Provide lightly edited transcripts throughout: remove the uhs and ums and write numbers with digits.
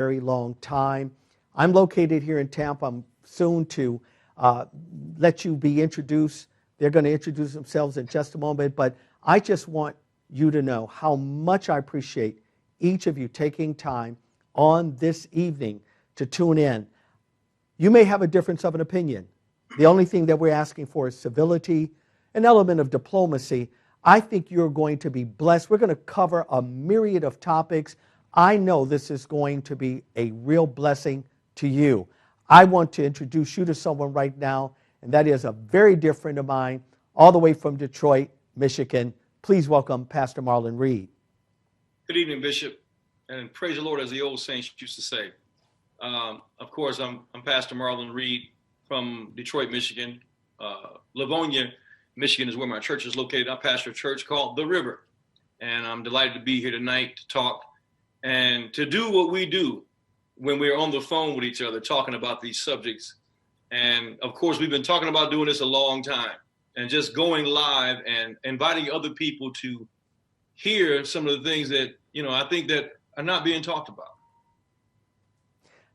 very long time. I'm located here in Tampa. I'm soon to let you be introduced. They're going to introduce themselves in just a moment, but I just want you to know how much I appreciate each of you taking time on this evening to tune in. You may have a difference of an opinion. The only thing that we're asking for is civility, an element of diplomacy. I think you're going to be blessed. We're going to cover a myriad of topics. I know this is going to be a real blessing to you. I want to introduce you to someone right now, and that is a very dear friend of mine, all the way from Detroit, Michigan. Please welcome Pastor Marlon Reed. Good evening, Bishop, and praise the Lord, as the old saints used to say. Of course, I'm Pastor Marlon Reed from Detroit, Michigan. Livonia, Michigan is where my church is located. I pastor a church called The River, and I'm delighted to be here tonight to talk and to do what we do when we're on the phone with each other talking about these subjects. And of course, we've been talking about doing this a long time and just going live and inviting other people to hear some of the things that, I think that are not being talked about.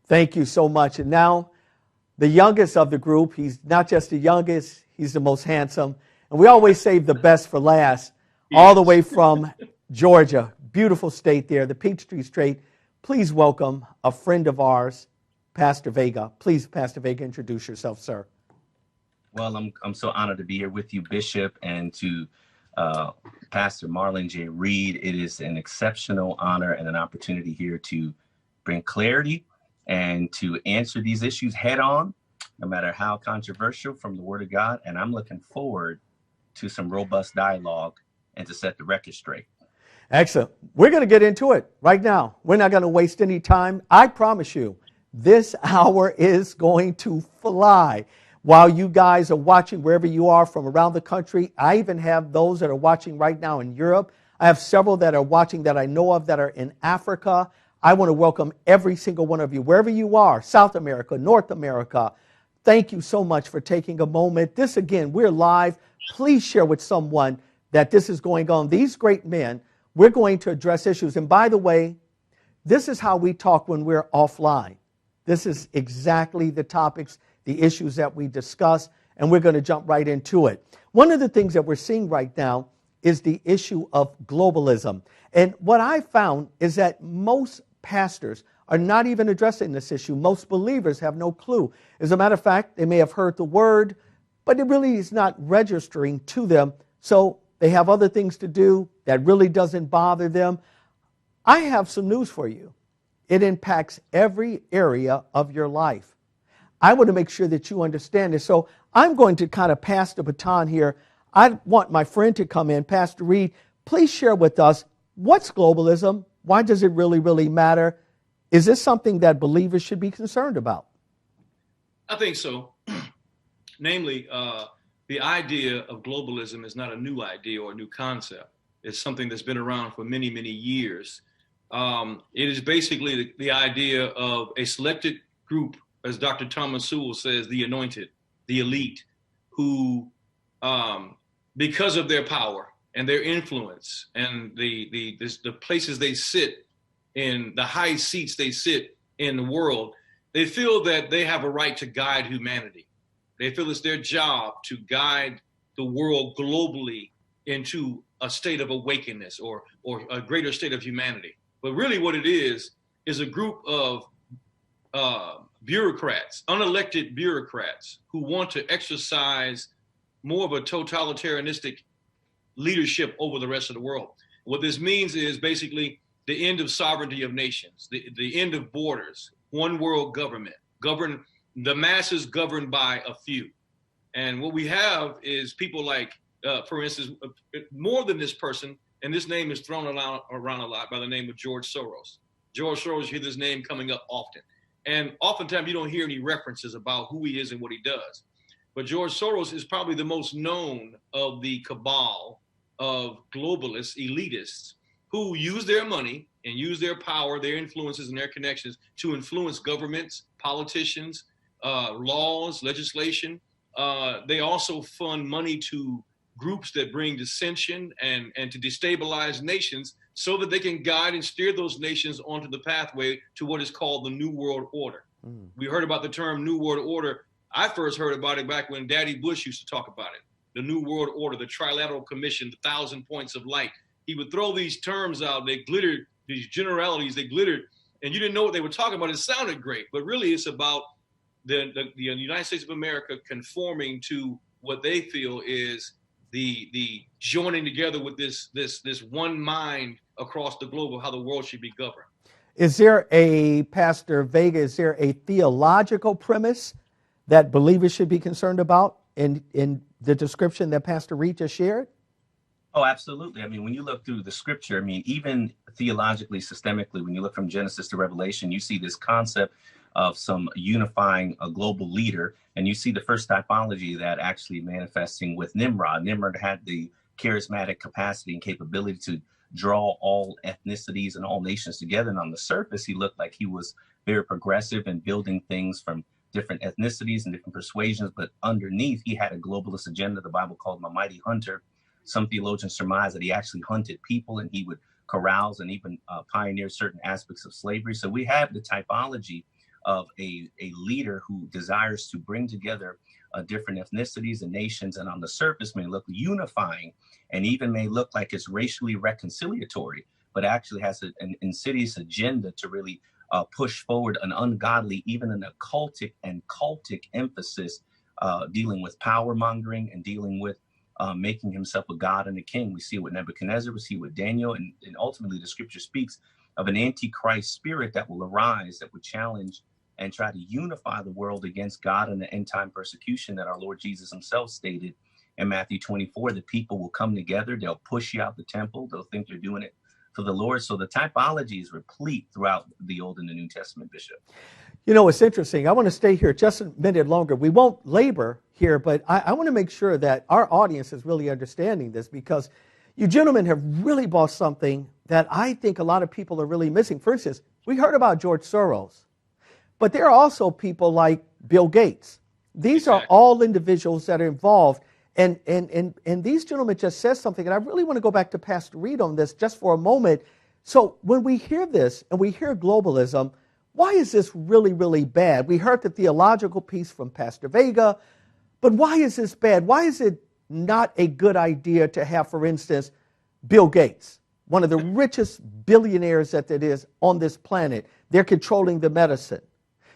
Thank you so much. And now, the youngest of the group, he's not just the youngest, he's the most handsome. And we always save the best for last, all the way from Georgia, beautiful state there, the Peachtree State. Please welcome a friend of ours, Pastor Vega. Please, Pastor Vega, introduce yourself, sir. Well, I'm so honored to be here with you, Bishop, and to Pastor Marlon J. Reed. It is an exceptional honor and an opportunity here to bring clarity and to answer these issues head on, no matter how controversial, from the Word of God. And I'm looking forward to some robust dialogue and to set the record straight. Excellent. We're going to get into it right now. We're not going to waste any time. I promise you, this hour is going to fly. While you guys are watching wherever you are from around the country, I even have those that are watching right now in Europe. I have several that are watching that I know of that are in Africa. I want to welcome every single one of you, wherever you are, South America, North America. Thank you so much for taking a moment. This, again, we're live. Please share with someone that this is going on. These great men, we're going to address issues. And by the way, this is how we talk when we're offline. This is exactly the topics, the issues that we discuss, and we're going to jump right into it. One of the things that we're seeing right now is the issue of globalism. And what I found is that most pastors are not even addressing this issue. Most believers have no clue. As a matter of fact, they may have heard the word, but it really is not registering to them. So they have other things to do that really doesn't bother them. I have some news for you. It impacts every area of your life. I want to make sure that you understand this. So I'm going to kind of pass the baton here. I want my friend to come in. Pastor Reed, please share with us, what's globalism? Why does it really matter? Is this something that believers should be concerned about? I think so. Namely, the idea of globalism is not a new idea or a new concept. It's something that's been around for many years. It is basically the idea of a selected group, as Dr. Thomas Sewell says, the anointed, the elite, who, because of their power and their influence and the places they sit in, the high seats they sit in the world, they feel that they have a right to guide humanity. They feel it's their job to guide the world globally into a state of awakeness or a greater state of humanity. But really what it is a group of bureaucrats, unelected bureaucrats, who want to exercise more of a totalitarianistic leadership over the rest of the world. What this means is basically the end of sovereignty of nations, the end of borders, one world government, the masses governed by a few. And what we have is people like, for instance, more than this person, and this name is thrown around a lot, by the name of George Soros. George Soros, you hear this name coming up often. And oftentimes you don't hear any references about who he is and what he does. But George Soros is probably the most known of the cabal of globalists, elitists, who use their money and use their power, their influences and their connections to influence governments, politicians, laws, legislation. They also fund money to groups that bring dissension and to destabilize nations so that they can guide and steer those nations onto the pathway to what is called the New World Order. We heard about the term New World Order. I first heard about it back when Daddy Bush used to talk about it. The New World Order, the Trilateral Commission, the 1,000 Points of Light. He would throw these terms out. They glittered, these generalities, they glittered, and you didn't know what they were talking about. It sounded great, but really it's about the United States of America conforming to what they feel is the joining together with this one mind across the globe of how the world should be governed. Is there Pastor Vega, is there a theological premise that believers should be concerned about in the description that Pastor Reed just shared? Oh, absolutely. I mean, when you look through the scripture, I mean, even theologically, systemically, when you look from Genesis to Revelation, you see this concept of some unifying a global leader. And you see the first typology that actually manifesting with Nimrod. Nimrod had the charismatic capacity and capability to draw all ethnicities and all nations together. And on the surface, he looked like he was very progressive and building things from different ethnicities and different persuasions. But underneath, he had a globalist agenda. The Bible called him a mighty hunter. Some theologians surmise that he actually hunted people and he would carouse and even pioneer certain aspects of slavery. So we have the typology of a leader who desires to bring together different ethnicities and nations, and on the surface may look unifying and even may look like it's racially reconciliatory, but actually has an insidious agenda to really push forward an ungodly, even an occultic and cultic emphasis, dealing with power mongering and dealing with making himself a god and a king. We see it with Nebuchadnezzar, we see it with Daniel, and ultimately the scripture speaks of an antichrist spirit that will arise, that would challenge and try to unify the world against God and the end time persecution that our Lord Jesus himself stated in Matthew 24. The people will come together, they'll push you out the temple, they'll think they're doing it for the Lord. So the typology is replete throughout the Old and the New Testament, Bishop. You know, it's interesting. I want to stay here just a minute longer. We won't labor here, but I want to make sure that our audience is really understanding this, because you gentlemen have really brought something that I think a lot of people are really missing. For instance, we heard about George Soros, but there are also people like Bill Gates. These are all individuals that are involved. And these gentlemen just said something, and I really want to go back to Pastor Reed on this just for a moment. So when we hear this and we hear globalism, why is this really, really bad? We heard the theological piece from Pastor Vega, but why is this bad? Why is it not a good idea to have, for instance, Bill Gates, one of the richest billionaires that there is on this planet? They're controlling the medicine.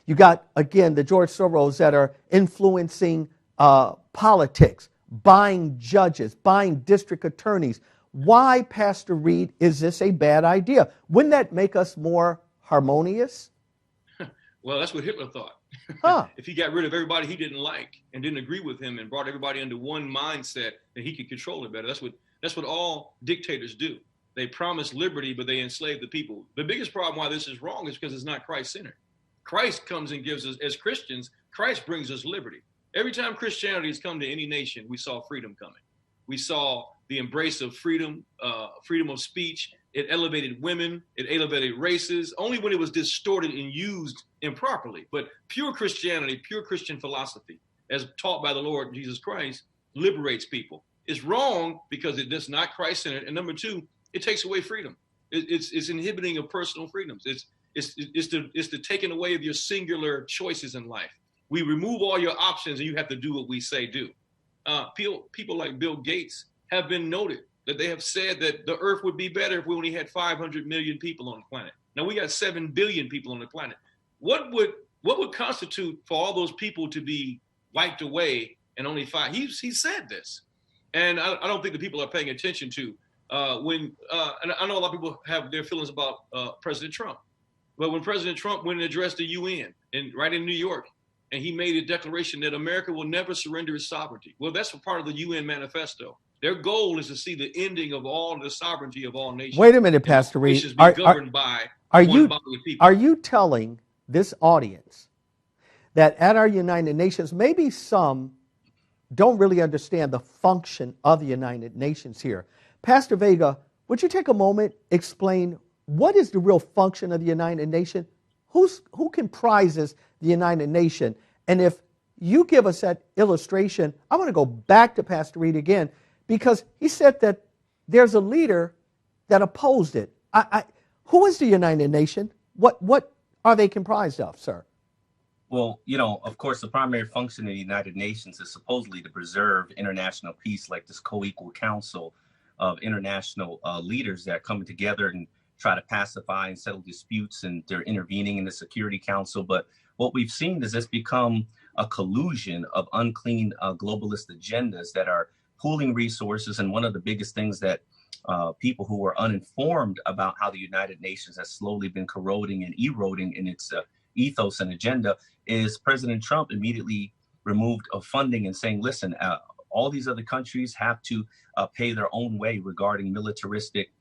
You got, again, the George Soros that are influencing politics, buying judges, buying district attorneys. Why, Pastor Reed, is this a bad idea? Wouldn't that make us more harmonious? Well, that's what Hitler thought. Huh. If he got rid of everybody he didn't like and didn't agree with him and brought everybody into one mindset, that he could control it better. That's what all dictators do. They promise liberty, but they enslave the people. The biggest problem why this is wrong is because it's not Christ-centered. Christ comes and gives us, as Christians, Christ brings us liberty. Every time Christianity has come to any nation, we saw freedom coming. We saw the embrace of freedom, freedom of speech. It elevated women. It elevated races, only when it was distorted and used improperly. But pure Christianity, pure Christian philosophy, as taught by the Lord Jesus Christ, liberates people. It's wrong because it is not Christ-centered. And number two, it takes away freedom. It's inhibiting of personal freedoms. It's the taking away of your singular choices in life. We remove all your options and you have to do what we say do. People like Bill Gates have been noted that they have said that the earth would be better if we only had 500 million people on the planet. Now we got 7 billion people on the planet. What would constitute for all those people to be wiped away and only 5? He said this. And I don't think the people are paying attention to and I know a lot of people have their feelings about President Trump. But when President Trump went and addressed the UN right in New York, and he made a declaration that America will never surrender its sovereignty. Well, that's a part of the UN manifesto. Their goal is to see the ending of all the sovereignty of all nations. Wait a minute, Pastor Reed. Nations be governed by one body of people. Are you telling this audience that at our United Nations, maybe some don't really understand the function of the United Nations here? Pastor Vega, would you take a moment, explain what is the real function of the United Nations? Who comprises the United Nations? And if you give us that illustration, I want to go back to Pastor Reed again, because he said that there's a leader that opposed it. Who is the United Nations? What are they comprised of, sir? Well, of course, the primary function of the United Nations is supposedly to preserve international peace, like this co-equal council of international leaders that are coming together and try to pacify and settle disputes, and they're intervening in the Security Council. But what we've seen is it's become a collusion of unclean globalist agendas that are pooling resources. And one of the biggest things that people who are uninformed about how the United Nations has slowly been corroding and eroding in its ethos and agenda is President Trump immediately removed of funding and saying, listen, all these other countries have to pay their own way regarding militaristic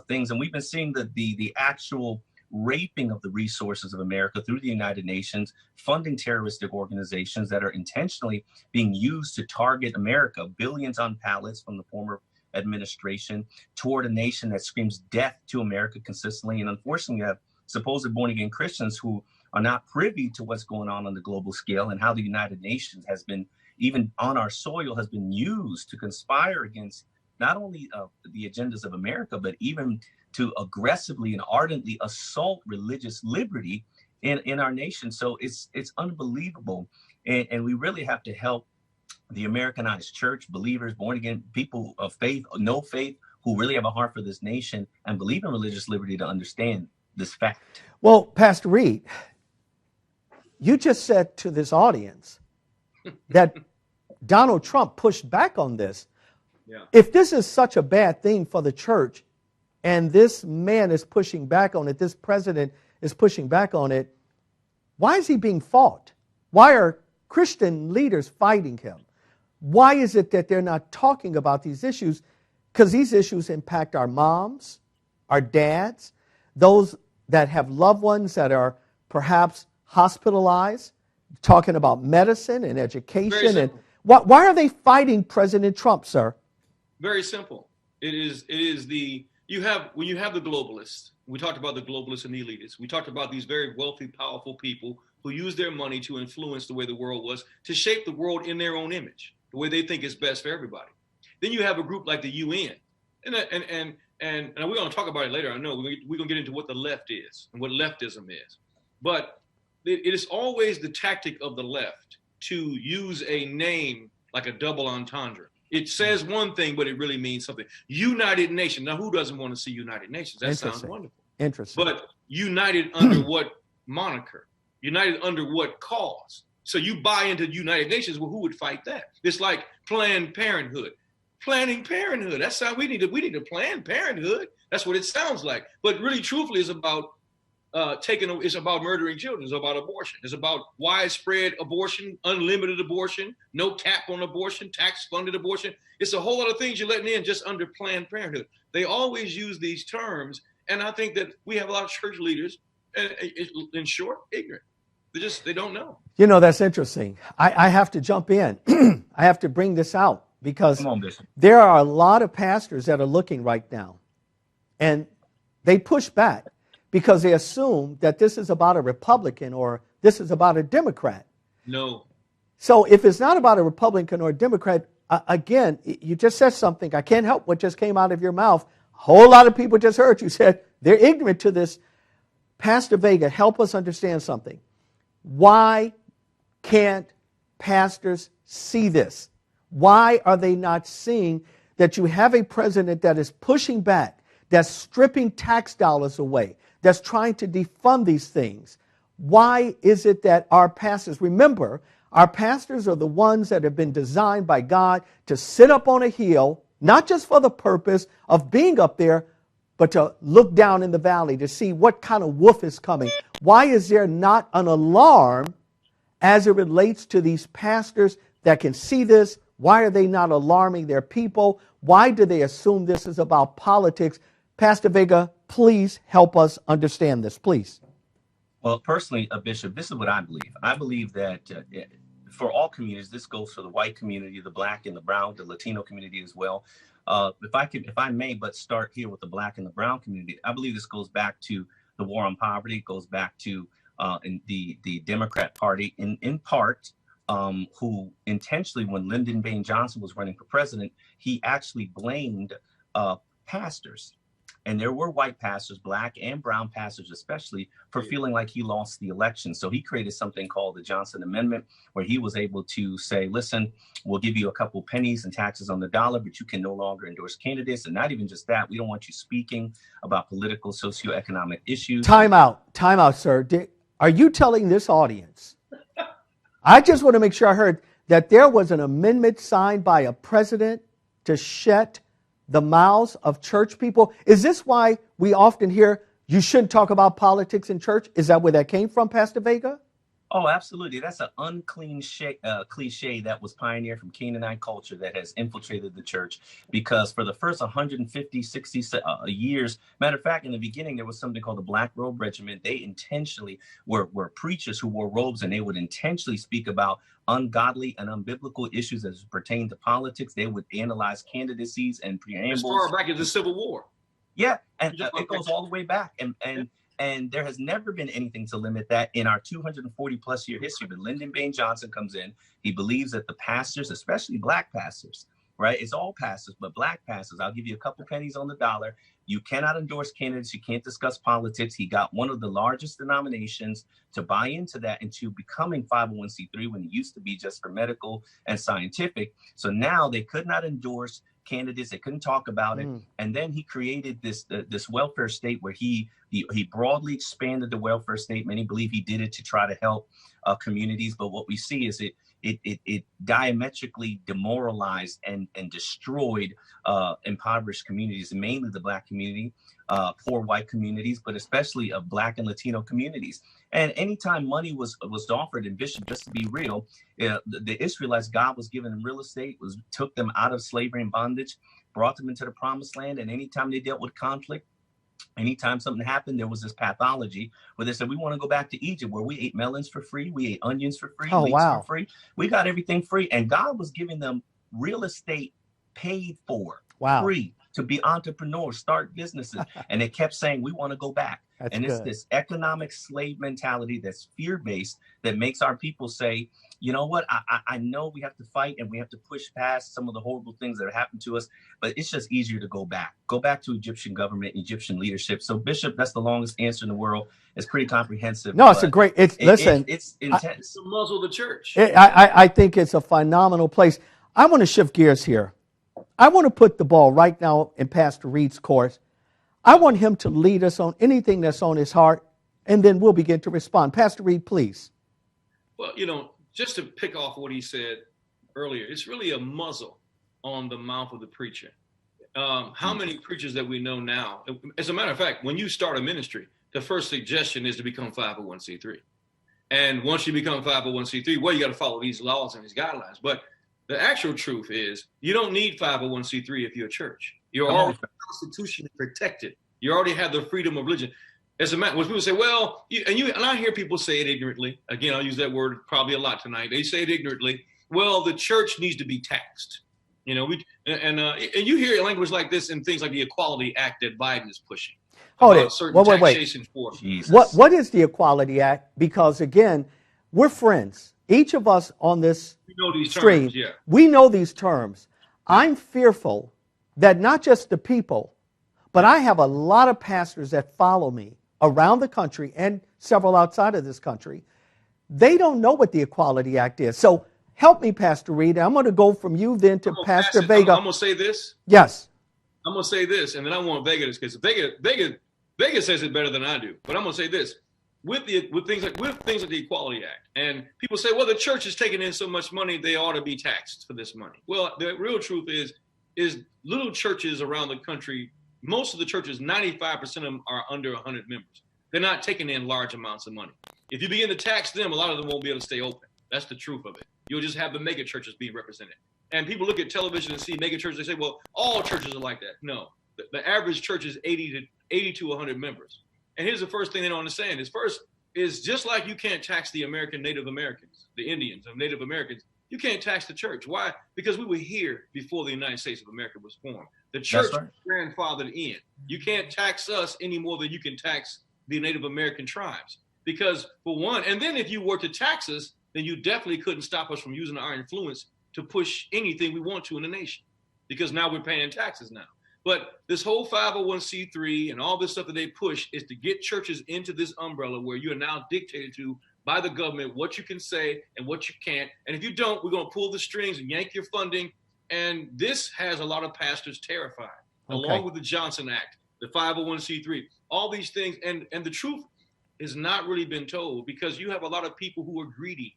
things. And we've been seeing the actual raping of the resources of America through the United Nations, funding terroristic organizations that are intentionally being used to target America, billions on pallets from the former administration toward a nation that screams death to America consistently. And unfortunately, you have supposed born-again Christians who are not privy to what's going on the global scale and how the United Nations has been, even on our soil, has been used to conspire against not only the agendas of America, but even to aggressively and ardently assault religious liberty in our nation. So it's unbelievable. And we really have to help the Americanized church, believers, born again, people of faith, no faith, who really have a heart for this nation and believe in religious liberty to understand this fact. Well, Pastor Reed, you just said to this audience that Donald Trump pushed back on this. Yeah. If this is such a bad thing for the church, and this man is pushing back on it, this president is pushing back on it, why is he being fought? Why are Christian leaders fighting him? Why is it that they're not talking about these issues? Because these issues impact our moms, our dads, those that have loved ones that are perhaps hospitalized, talking about medicine and education. And why are they fighting President Trump, sir? Very simple. It is when you have the globalists, we talked about the globalists and the elitists. We talked about these very wealthy, powerful people who use their money to influence the way the world was, to shape the world in their own image, the way they think is best for everybody. Then you have a group like the UN, and we're going to talk about it later. I know we're going to get into what the left is and what leftism is, but it is always the tactic of the left to use a name like a double entendre. It says one thing, but it really means something. United Nations. Now, who doesn't want to see United Nations? That sounds wonderful. Interesting. But united under what moniker? United under what cause? So you buy into the United Nations. Well, who would fight that? It's like Planned Parenthood. Planning Parenthood. That's how we need to plan Parenthood. That's what it sounds like. But really, truthfully, it's about it's about murdering children. It's about abortion. It's about widespread abortion, unlimited abortion, no cap on abortion, tax-funded abortion. It's a whole lot of things you're letting in just under Planned Parenthood. They always use these terms, and I think that we have a lot of church leaders, in short, ignorant. They don't know. You know, that's interesting. I have to jump in. I have to bring this out because there are a lot of pastors that are looking right now, and they push back because they assume that this is about a Republican or this is about a Democrat. No. So if it's not about a Republican or a Democrat, again, you just said something. I can't help what just came out of your mouth. A whole lot of people just heard you said they're ignorant to this. Pastor Vega, help us understand something. Why can't pastors see this? Why are they not seeing that you have a president that is pushing back, that's stripping tax dollars away, that's trying to defund these things? Why is it that our pastors, remember, our pastors are the ones that have been designed by God to sit up on a hill, not just for the purpose of being up there, but to look down in the valley to see what kind of wolf is coming. Why is there not an alarm as it relates to these pastors that can see this? Why are they not alarming their people? Why do they assume this is about politics? Pastor Vega, please help us understand this, please. Well, personally, Bishop, this is what I believe. I believe that for all communities, this goes for the white community, the black and the brown, the Latino community as well. If I may, but start here with the black and the brown community, I believe this goes back to the war on poverty. It goes back to the Democrat Party in part, who intentionally, when Lyndon Baines Johnson was running for president, he actually blamed pastors And there were white pastors, black and brown pastors, especially, for feeling like he lost the election. So he created something called the Johnson Amendment, where he was able to say, listen, we'll give you a couple pennies and taxes on the dollar, but you can no longer endorse candidates. And not even just that, we don't want you speaking about political, socioeconomic issues. Time out, sir. Are you telling this audience? I just want to make sure I heard that there was an amendment signed by a president to shut the mouths of church people. Is this why we often hear you shouldn't talk about politics in church? Is that where that came from, Pastor Vega? Oh, absolutely. That's an unclean cliche that was pioneered from Canaanite culture that has infiltrated the church, because for the first 150, 60 years, matter of fact, in the beginning, there was something called the Black Robe Regiment. They intentionally were preachers who wore robes, and they would intentionally speak about ungodly and unbiblical issues as pertain to politics. They would analyze candidacies and preambles. As far back as the Civil War. Yeah, and it goes all the way back. And there has never been anything to limit that in our 240 plus year history. But Lyndon Baines Johnson comes in. He believes that the pastors, especially black pastors, right? It's all pastors, but black pastors, I'll give you a couple pennies on the dollar. You cannot endorse candidates. You can't discuss politics. He got one of the largest denominations to buy into that, into becoming 501c3 when it used to be just for medical and scientific. So now they could not endorse candidates. They couldn't talk about it. And then he created this welfare state where he broadly expanded the welfare state. Many believe he did it to try to help communities. But what we see is it diametrically demoralized and destroyed impoverished communities, mainly the black community, poor white communities, but especially black and Latino communities. And anytime money was offered, and Bishop, just to be real, the Israelites, God was giving them real estate, took them out of slavery and bondage, brought them into the promised land. And anytime they dealt with conflict, anytime something happened, there was this pathology where they said, we want to go back to Egypt, where we ate melons for free, we ate onions for free, leeks for free. We got everything free. And God was giving them real estate paid for, free, to be entrepreneurs, start businesses. And they kept saying, we want to go back. It's this economic slave mentality that's fear-based that makes our people say, you know what, I know we have to fight and we have to push past some of the horrible things that have happened to us, but it's just easier to go back to Egyptian government, Egyptian leadership. So, Bishop, that's the longest answer in the world. It's pretty comprehensive. No, it's a great, listen. It's intense. To muzzle the church. I think it's a phenomenal place. I want to shift gears here. I want to put the ball right now in Pastor Reed's court. I want him to lead us on anything that's on his heart, and then we'll begin to respond. Pastor Reed, please. Well, just to pick off what he said earlier, it's really a muzzle on the mouth of the preacher. How many preachers that we know now, as a matter of fact, when you start a ministry, the first suggestion is to become 501c3. And once you become 501c3, well, you got to follow these laws and these guidelines. But the actual truth is you don't need 501c3 if you're a church. You're already constitutionally protected. You already have the freedom of religion. As a matter, when people say, well, and I hear people say it ignorantly. Again, I'll use that word probably a lot tonight. They say it ignorantly. Well, the church needs to be taxed. And you hear language like this in things like the Equality Act that Biden is pushing. Hold it. Wait. What is the Equality Act? Because again, we're friends. Each of us on this stream, we know these terms. I'm fearful that not just the people, but I have a lot of pastors that follow me around the country and several outside of this country. They don't know what the Equality Act is. So help me, Pastor Reed. I'm going to go from you then to Pastor Vega. I'm going to say this. Yes. I'm going to say this, and then I want Vega to, because Vega says it better than I do. But I'm going to say this. With things like the Equality Act, and people say, well, the church is taking in so much money, they ought to be taxed for this money. Well, the real truth is little churches around the country, most of the churches, 95% of them are under 100 members. They're not taking in large amounts of money. If you begin to tax them, a lot of them won't be able to stay open. That's the truth of it. You'll just have the mega churches being represented. And people look at television and see mega churches, they say, well, all churches are like that. No, the average church is 80 to 100 members. And here's the first thing they don't understand is just like you can't tax the Native Americans, the Indians of Native Americans, you can't tax the church. Why? Because we were here before the United States of America was formed. The church was grandfathered in. You can't tax us any more than you can tax the Native American tribes. Because for one, and then if you were to tax us, then you definitely couldn't stop us from using our influence to push anything we want to in the nation. Because now we're paying taxes now. But this whole 501c3 and all this stuff that they push is to get churches into this umbrella where you are now dictated to by the government what you can say and what you can't. And if you don't, we're going to pull the strings and yank your funding. And this has a lot of pastors terrified, along with the Johnson Act, the 501c3, all these things. And the truth has not really been told, because you have a lot of people who are greedy,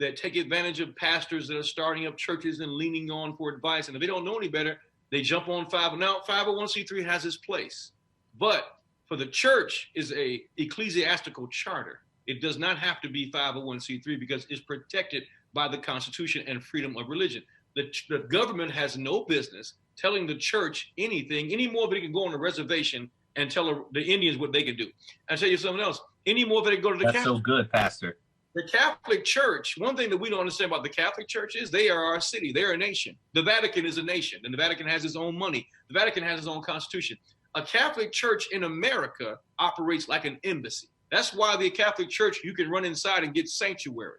that take advantage of pastors that are starting up churches and leaning on for advice. And if they don't know any better, they jump on Now, 501c3 has its place. But for the church is a ecclesiastical charter. It does not have to be 501c3 because it's protected by the Constitution and freedom of religion. The government has no business telling the church anything any more than they can go on a reservation and tell the Indians what they can do. I'll tell you something else. Any more than they go to the That's Catholic. so good, Pastor. The Catholic Church, one thing that we don't understand about the Catholic Church is they are our city. They're a nation. The Vatican is a nation, and the Vatican has its own money. The Vatican has its own constitution. A Catholic Church in America operates like an embassy. That's why the Catholic Church, you can run inside and get sanctuary.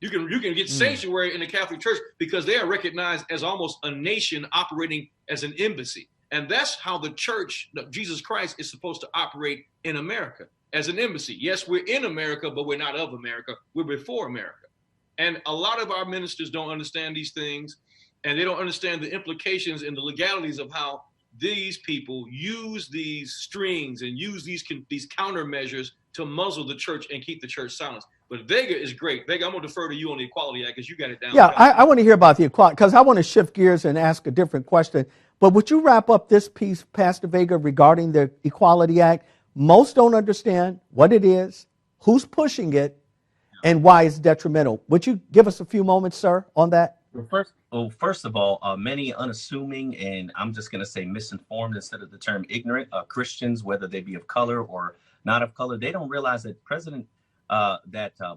You can get sanctuary in the Catholic Church because they are recognized as almost a nation operating as an embassy. And that's how the church, Jesus Christ, is supposed to operate in America, as an embassy. Yes, we're in America, but we're not of America. We're before America. And a lot of our ministers don't understand these things, and they don't understand the implications and the legalities of how these people use these strings and use these countermeasures to muzzle the church and keep the church silent. But Vega is great. Vega, I'm going to defer to you on the Equality Act because you got it down. Yeah, I want to hear about the equality, because I want to shift gears and ask a different question. But would you wrap up this piece, Pastor Vega, regarding the Equality Act? Most don't understand what it is, who's pushing it, and why it's detrimental. Would you give us a few moments, sir, on that? First of all, many unassuming, and I'm just going to say misinformed instead of the term ignorant, Christians, whether they be of color or not of color, they don't realize that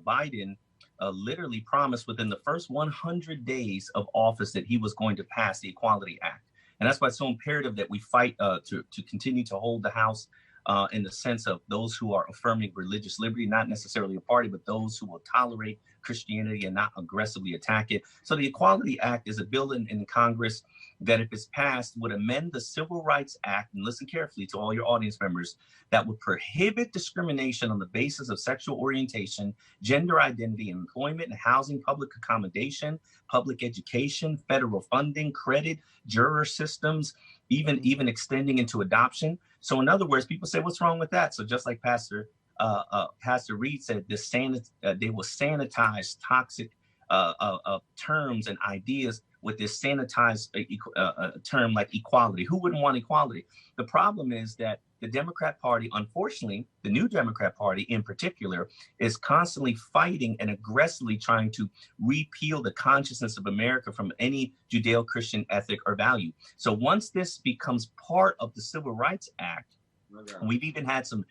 Biden literally promised within the first 100 days of office that he was going to pass the Equality Act. And that's why it's so imperative that we fight to continue to hold the House in the sense of those who are affirming religious liberty, not necessarily a party, but those who will tolerate Christianity and not aggressively attack it. So the Equality Act is a bill in Congress that, if it's passed, would amend the Civil Rights Act, and listen carefully to all your audience members, that would prohibit discrimination on the basis of sexual orientation, gender identity, employment and housing, public accommodation, public education, federal funding, credit, juror systems, even extending into adoption. So in other words, people say, what's wrong with that? So just like Pastor Reed said, they will sanitize toxic terms and ideas with this sanitized term like equality. Who wouldn't want equality? The problem is that the Democrat Party, unfortunately, the new Democrat Party in particular, is constantly fighting and aggressively trying to repeal the consciousness of America from any Judeo-Christian ethic or value. So once this becomes part of the Civil Rights Act, we've even had some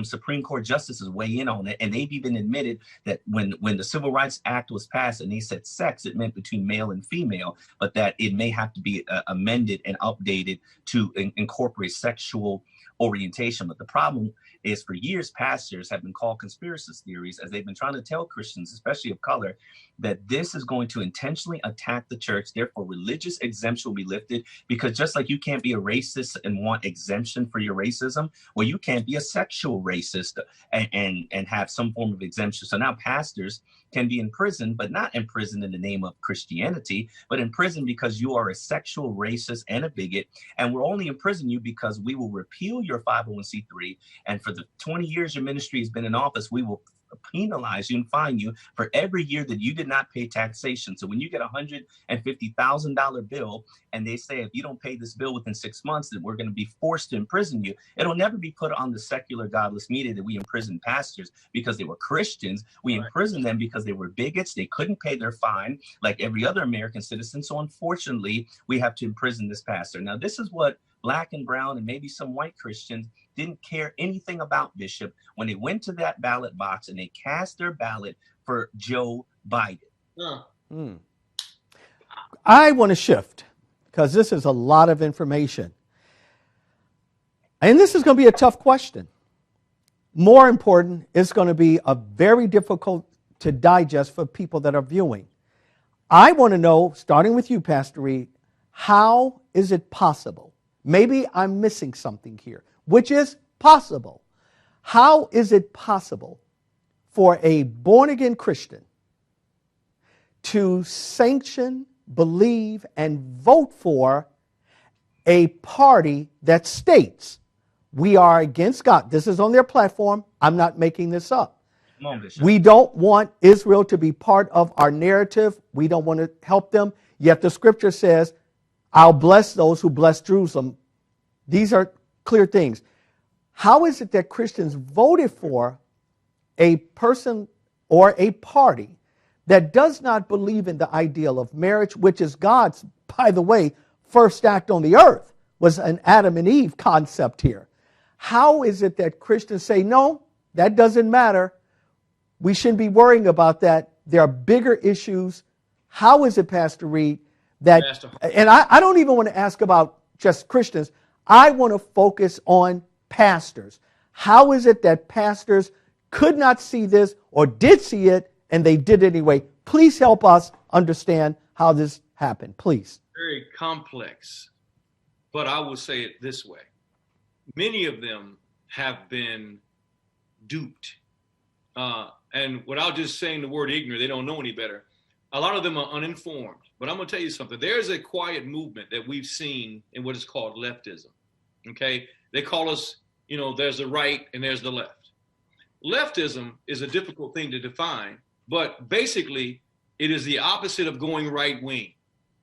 Supreme Court justices weigh in on it, and they've even admitted that when the Civil Rights Act was passed and they said sex, it meant between male and female, but that it may have to be amended and updated to incorporate sexual orientation. But the problem is, for years, pastors have been called conspiracy theories as they've been trying to tell Christians, especially of color, that this is going to intentionally attack the church. Therefore, religious exemption will be lifted, because just like you can't be a racist and want exemption for your racism, well, you can't be a sexual racist and have some form of exemption. So now pastors can be in prison, but not in prison in the name of Christianity, but in prison because you are a sexual racist and a bigot. And we'll only imprison you because we will repeal your 501c3. And for the 20 years your ministry has been in office, we will penalize you and fine you for every year that you did not pay taxation. So when you get a $150,000 bill and they say, if you don't pay this bill within 6 months, then we're going to be forced to imprison you, it'll never be put on the secular godless media that we imprison pastors because they were Christians. We imprison them because they were bigots. They couldn't pay their fine like every other American citizen. So unfortunately, we have to imprison this pastor. Now, this is what Black and brown and maybe some white Christians didn't care anything about, Bishop, when they went to that ballot box and they cast their ballot for Joe Biden. I want to shift, because this is a lot of information. And this is going to be a tough question. More important, it's going to be a very difficult to digest for people that are viewing. I want to know, starting with you, Pastor Reed, How is it possible? Maybe I'm missing something here, which is possible. How is it possible for a born-again Christian to sanction, believe, and vote for a party that states we are against God? This is on their platform. I'm not making this up. We don't want Israel to be part of our narrative. We don't want to help them. Yet the scripture says, I'll bless those who bless Jerusalem. These are clear things. How is it that Christians voted for a person or a party that does not believe in the ideal of marriage, which is God's, by the way, first act on the earth, was an Adam and Eve concept here? How is it that Christians say, no, that doesn't matter. We shouldn't be worrying about that. There are bigger issues. How is it, Pastor Reed, that, and I don't even want to ask about just Christians. I want to focus on pastors. How is it that pastors could not see this or did see it and they did it anyway? Please help us understand how this happened, please. Very complex, but I will say it this way. Many of them have been duped. And without just saying the word ignorant, they don't know any better. A lot of them are uninformed. But I'm going to tell you something. There's a quiet movement that we've seen in what is called leftism. Okay? They call us, there's the right and there's the left. Leftism is a difficult thing to define, but basically it is the opposite of going right wing.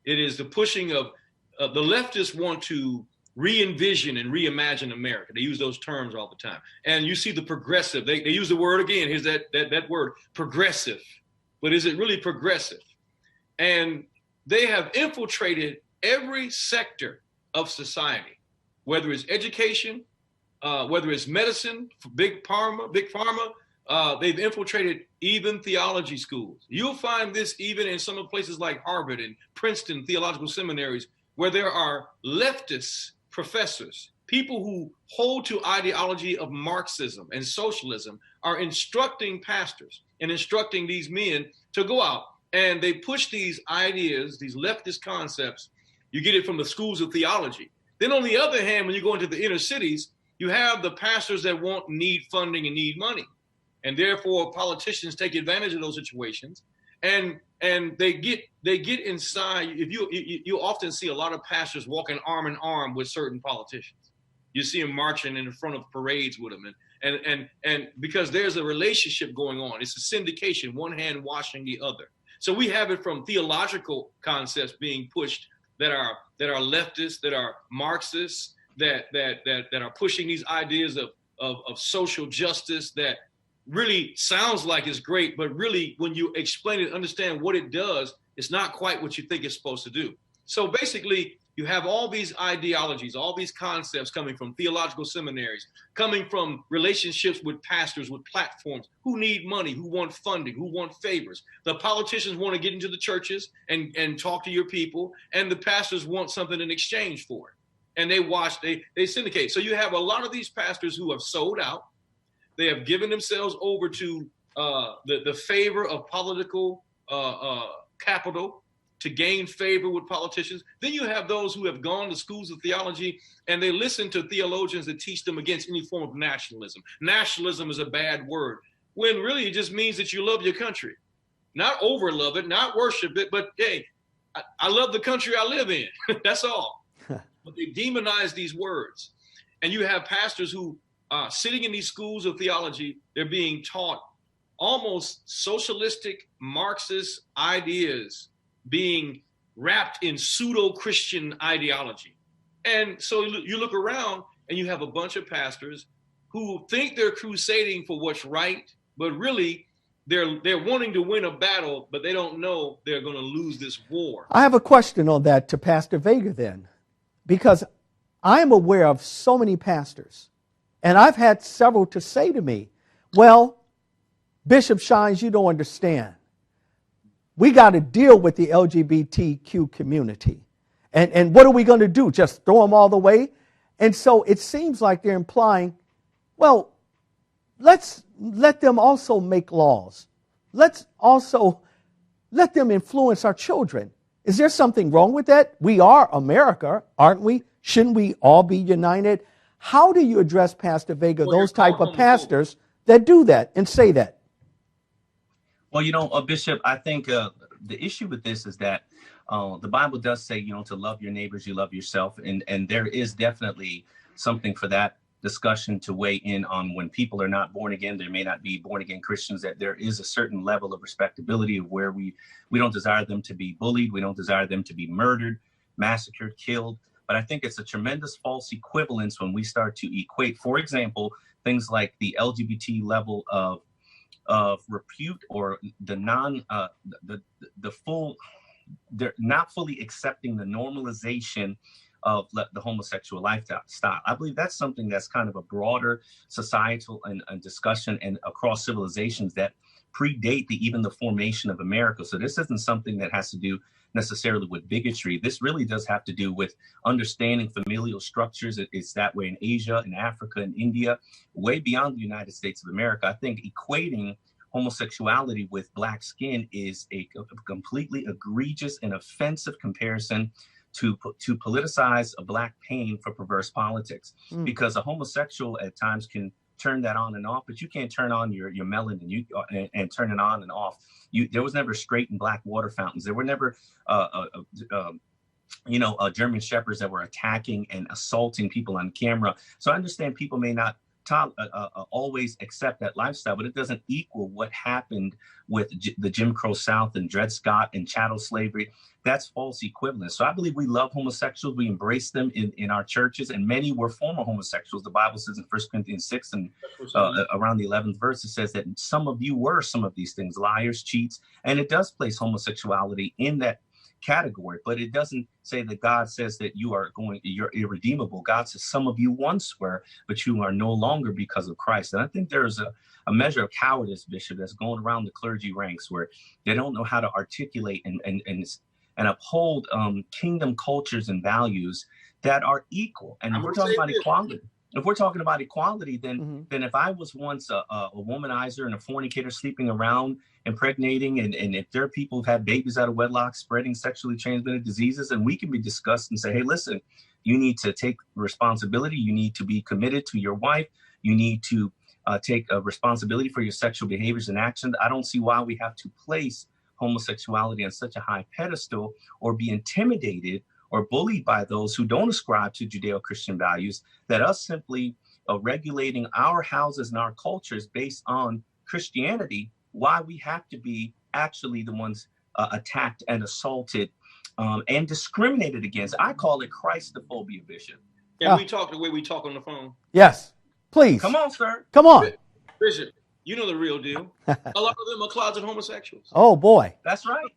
It is the pushing of the leftists want to re-envision and reimagine America. They use those terms all the time. And you see the progressive. They use the word again. Here's that word, progressive. But is it really progressive? And they have infiltrated every sector of society, whether it's education, whether it's medicine, big pharma. They've infiltrated even theology schools. You'll find this even in some of the places like Harvard and Princeton theological seminaries, where there are leftist professors, people who hold to ideology of Marxism and socialism, are instructing pastors and instructing these men to go out, and they push these ideas, these leftist concepts. You get it from the schools of theology. Then on the other hand, when you go into the inner cities, you have the pastors that need funding and need money. And therefore politicians take advantage of those situations. And they get inside. If you often see a lot of pastors walking arm in arm with certain politicians. You see them marching in front of parades with them, and because there's a relationship going on. It's a syndication, one hand washing the other. So we have it from theological concepts being pushed that are leftists, that are Marxists, that are pushing these ideas of social justice that really sounds like it's great, but really when you explain it, understand what it does, it's not quite what you think it's supposed to do. So basically, you have all these ideologies, all these concepts coming from theological seminaries, coming from relationships with pastors, with platforms who need money, who want funding, who want favors. The politicians want to get into the churches and talk to your people, and the pastors want something in exchange for it. And they syndicate. So you have a lot of these pastors who have sold out. They have given themselves over to the favor of political capital to gain favor with politicians. Then you have those who have gone to schools of theology and they listen to theologians that teach them against any form of nationalism. Nationalism is a bad word, when really it just means that you love your country. Not over love it, not worship it, but hey, I love the country I live in. That's all. But they demonize these words. And you have pastors who sitting in these schools of theology, they're being taught almost socialistic Marxist ideas being wrapped in pseudo-Christian ideology. And so you look around and you have a bunch of pastors who think they're crusading for what's right, but really they're wanting to win a battle, but they don't know they're going to lose this war. I have a question on that to Pastor Vega then, because I am aware of so many pastors, and I've had several to say to me, well, Bishop Shines, you don't understand. We got to deal with the LGBTQ community. And what are we going to do? Just throw them all the way? And so it seems like they're implying, well, let's let them also make laws. Let's also let them influence our children. Is there something wrong with that? We are America, aren't we? Shouldn't we all be united? How do you address, Pastor Vega, Well, those you're type of homophobic. pastors that do that and say that? Well, Bishop, I think the issue with this is that the Bible does say, to love your neighbors, you love yourself. And there is definitely something for that discussion to weigh in on. When people are not born again, there may not be born again Christians, that there is a certain level of respectability of where we don't desire them to be bullied. We don't desire them to be murdered, massacred, killed. But I think it's a tremendous false equivalence when we start to equate, for example, things like the LGBT level of repute, or they're not fully accepting the normalization of the homosexual lifestyle. I believe that's something that's kind of a broader societal and discussion and across civilizations that predate even the formation of America. So this isn't something that has to do necessarily with bigotry. This really does have to do with understanding familial structures. It's that way in Asia, in Africa, in India, way beyond the United States of America. I think equating homosexuality with black skin is a completely egregious and offensive comparison to politicize a black pain for perverse politics. Because a homosexual at times can turn that on and off, but you can't turn on your melanin and turn it on and off. There was never straight and black water fountains. There were never German shepherds that were attacking and assaulting people on camera. So I understand people may not always accept that lifestyle, but it doesn't equal what happened with the Jim Crow South and Dred Scott and chattel slavery. That's false equivalence. So I believe we love homosexuals. We embrace them in our churches, and many were former homosexuals. The Bible says in 1 Corinthians 6 and around the 11th verse, it says that some of you were some of these things, liars, cheats, and it does place homosexuality in that category, but it doesn't say that God says that you're irredeemable. God says some of you once were, but you are no longer because of Christ. And I think there's a measure of cowardice, Bishop, that's going around the clergy ranks, where they don't know how to articulate and uphold kingdom cultures and values that are equal. And if we're talking about equality, then if I was once a womanizer and a fornicator sleeping around, impregnating, and if there are people who've had babies out of wedlock, spreading sexually transmitted diseases, and we can be discussed and say, hey, listen, you need to take responsibility. You need to be committed to your wife. You need to take responsibility for your sexual behaviors and actions. I don't see why we have to place homosexuality on such a high pedestal or be intimidated or bullied by those who don't ascribe to Judeo-Christian values, that us simply regulating our houses and our cultures based on Christianity, why we have to be actually the ones attacked and assaulted and discriminated against. I call it Christophobia, Bishop. Can we talk the way we talk on the phone? Yes, please. Come on, sir. Come on. Bishop, you know the real deal. A lot of them are closet homosexuals. Oh, boy. That's right.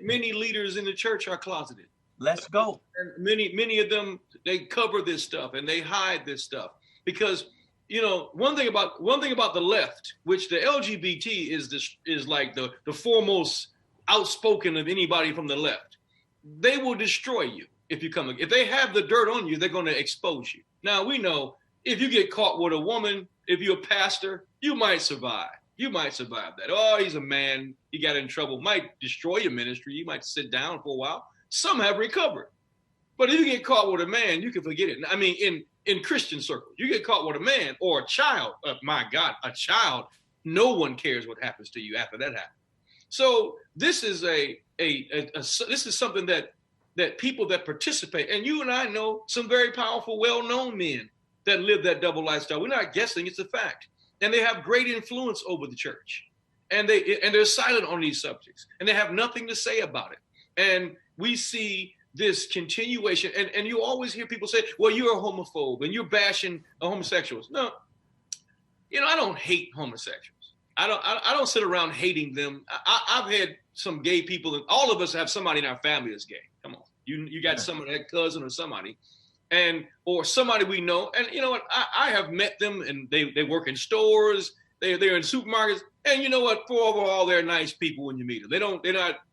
Many leaders in the church are closeted. Let's go. And many of them, they cover this stuff and they hide this stuff because, one thing about the left, which the LGBT is like the foremost outspoken of anybody from the left. They will destroy you if you come. If they have the dirt on you, they're going to expose you. Now we know if you get caught with a woman, if you're a pastor, you might survive. You might survive that. Oh, he's a man. He got in trouble. Might destroy your ministry. You might sit down for a while. Some have recovered. But if you get caught with a man, you can forget it. I mean, in Christian circles, you get caught with a man or a child. My God, a child. No one cares what happens to you after that happens. So this is this is something that people that participate, and you and I know some very powerful, well-known men that live that double lifestyle. We're not guessing; it's a fact, and they have great influence over the church, and they're silent on these subjects, and they have nothing to say about it. And we see this continuation, and you always hear people say, well, you're a homophobe and you're bashing homosexuals. No, I don't hate homosexuals. I don't sit around hating them. I've had some gay people, and all of us have somebody in our family that's gay. Come on. You got somebody, a cousin or somebody, or somebody we know. And you know what? I have met them, and they work in stores. They're in supermarkets. And you know what? For overall, they're nice people when you meet them.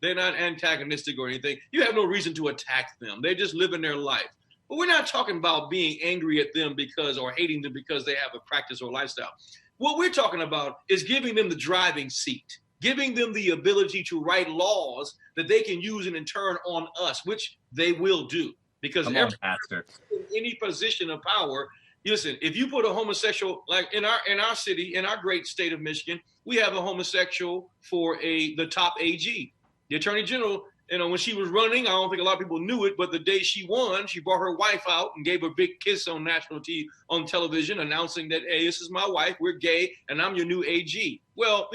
They're not antagonistic or anything. You have no reason to attack them. They're just living their life. But we're not talking about being angry at them or hating them because they have a practice or lifestyle. What we're talking about is giving them the driving seat giving them the ability to write laws that they can use and in turn on us, which they will do. Because every Pastor, in any position of power, listen, if you put a homosexual, like in our city, in our great state of Michigan, we have a homosexual for the top AG. The attorney general, when she was running, I don't think a lot of people knew it, but the day she won, she brought her wife out and gave her a big kiss on national TV, on television, announcing that, hey, this is my wife, we're gay, and I'm your new AG. Well,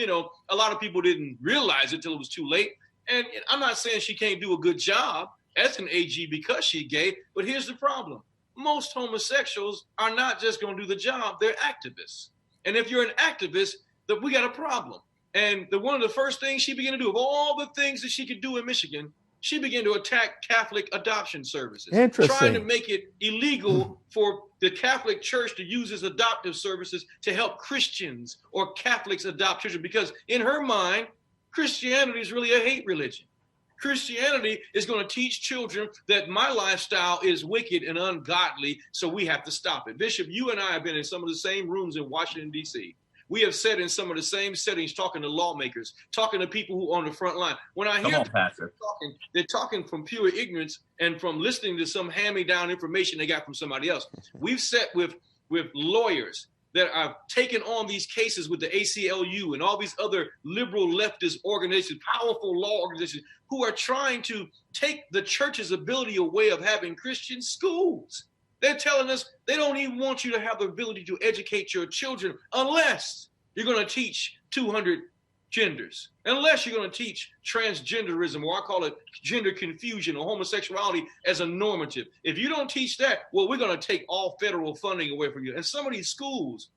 a lot of people didn't realize it till it was too late. And I'm not saying she can't do a good job as an AG because she's gay, but here's the problem. Most homosexuals are not just going to do the job, they're activists. And if you're an activist, we got a problem. And one of the first things she began to do, of all the things that she could do in Michigan, she began to attack Catholic adoption services. Interesting. Trying to make it illegal for the Catholic Church to use its adoptive services to help Christians or Catholics adopt children, because in her mind, Christianity is really a hate religion. Christianity is going to teach children that my lifestyle is wicked and ungodly, so we have to stop it. Bishop, you and I have been in some of the same rooms in Washington, D.C. We have sat in some of the same settings talking to lawmakers, talking to people who are on the front line. When I hear Pastor, they're talking from pure ignorance and from listening to some hand-me-down information they got from somebody else. We've sat with lawyers that have taken on these cases with the ACLU and all these other liberal leftist organizations, powerful law organizations, who are trying to take the church's ability away of having Christian schools. They're telling us they don't even want you to have the ability to educate your children unless you're going to teach 200 genders, unless you're going to teach transgenderism, or I call it gender confusion or homosexuality as a normative. If you don't teach that, well, we're going to take all federal funding away from you. And some of these schools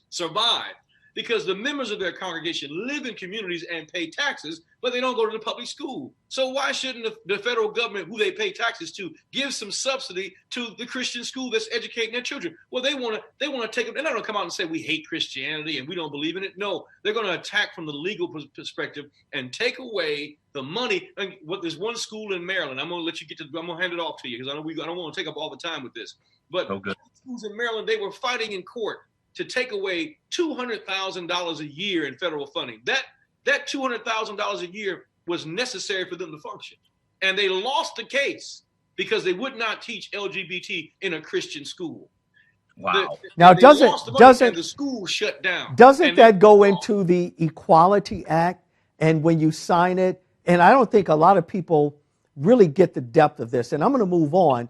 survive because the members of their congregation live in communities and pay taxes, but they don't go to the public school. So why shouldn't the federal government, who they pay taxes to, give some subsidy to the Christian school that's educating their children? Well, they want to take them. They're not going to come out and say we hate Christianity and we don't believe in it. No, they're going to attack from the legal perspective and take away the money. And there's one school in Maryland. I'm going to let you I'm going to hand it off to you because I don't want to take up all the time with this. But schools in Maryland, they were fighting in court to take away $200,000 a year in federal funding. That $200,000 a year was necessary for them to function. And they lost the case because they would not teach LGBT in a Christian school. Wow. Now, doesn't the school shut down? Doesn't that go into the Equality Act? And when you sign it, and I don't think a lot of people really get the depth of this, and I'm going to move on,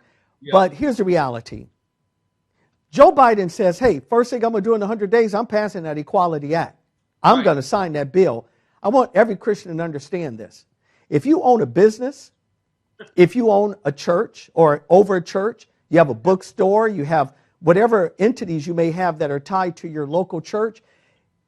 but here's the reality. Joe Biden says, hey, first thing I'm going to do in 100 days, I'm passing that Equality Act. I'm going to sign that bill. I want every Christian to understand this. If you own a business, if you own a church or over a church, you have a bookstore, you have whatever entities you may have that are tied to your local church,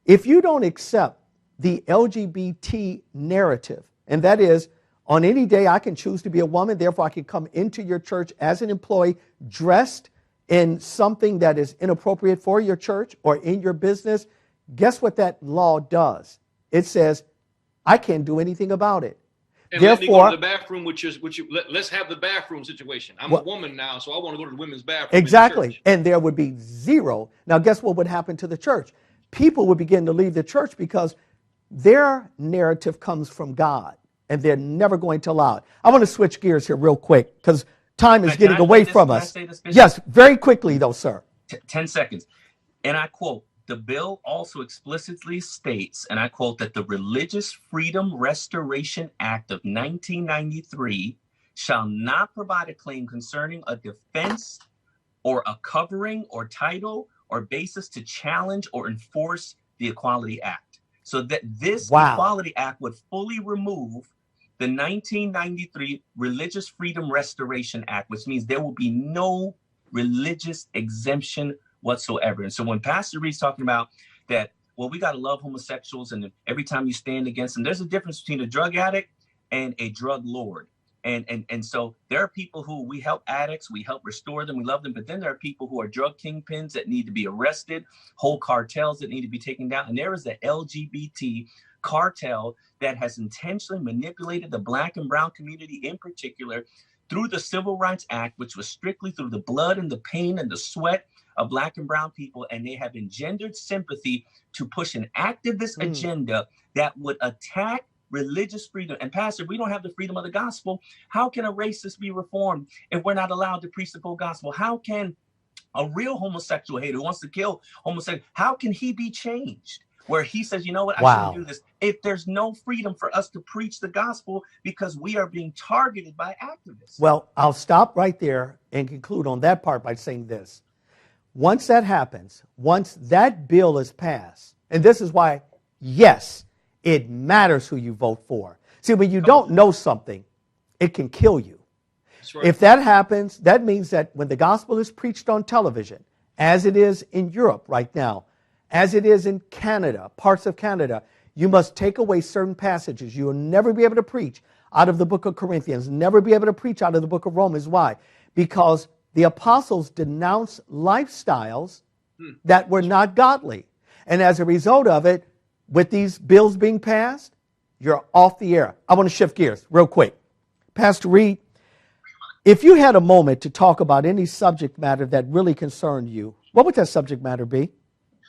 if you don't accept the LGBT narrative, and that is, on any day I can choose to be a woman, therefore I can come into your church as an employee dressed in something that is inappropriate for your church or in your business, guess what that law does? It says, I can't do anything about it. And therefore, let me go to the bathroom, let's have the bathroom situation. I'm a woman now, so I want to go to the women's bathroom. Exactly. And there would be zero. Now, guess what would happen to the church? People would begin to leave the church because their narrative comes from God, and they're never going to allow it. I want to switch gears here real quick because time is getting away from us. Yes, very quickly, though, sir. 10 seconds. And I quote, the bill also explicitly states, and I quote, that the Religious Freedom Restoration Act of 1993 shall not provide a claim concerning a defense or a covering or title or basis to challenge or enforce the Equality Act. So that this Equality Act would fully remove the 1993 Religious Freedom Restoration Act, which means there will be no religious exemption whatsoever. And so when Pastor Reed's talking about that, well, we got to love homosexuals, and every time you stand against them, there's a difference between a drug addict and a drug lord. And so there are people who we help addicts, we help restore them, we love them, but then there are people who are drug kingpins that need to be arrested, whole cartels that need to be taken down. And there is the LGBT cartel that has intentionally manipulated the Black and brown community in particular through the Civil Rights Act, which was strictly through the blood and the pain and the sweat of Black and brown people, and they have engendered sympathy to push an activist agenda that would attack religious freedom. And Pastor, we don't have the freedom of the gospel. How can a racist be reformed if we're not allowed to preach the full gospel? How can a real homosexual hater who wants to kill homosexuals, how can he be changed? Where he says, you know what, I shouldn't do this. If there's no freedom for us to preach the gospel because we are being targeted by activists. Well, I'll stop right there and conclude on that part by saying this. Once that happens, once that bill is passed, and this is why, yes, it matters who you vote for. See, when you don't know something, it can kill you. Right. If that happens, that means that when the gospel is preached on television, as it is in Europe right now, as it is in Canada, parts of Canada, you must take away certain passages. You will never be able to preach out of the book of Corinthians, never be able to preach out of the book of Romans. Why? Because the apostles denounced lifestyles that were not godly. And as a result of it, with these bills being passed, you're off the air. I want to shift gears real quick. Pastor Reed, if you had a moment to talk about any subject matter that really concerned you, what would that subject matter be?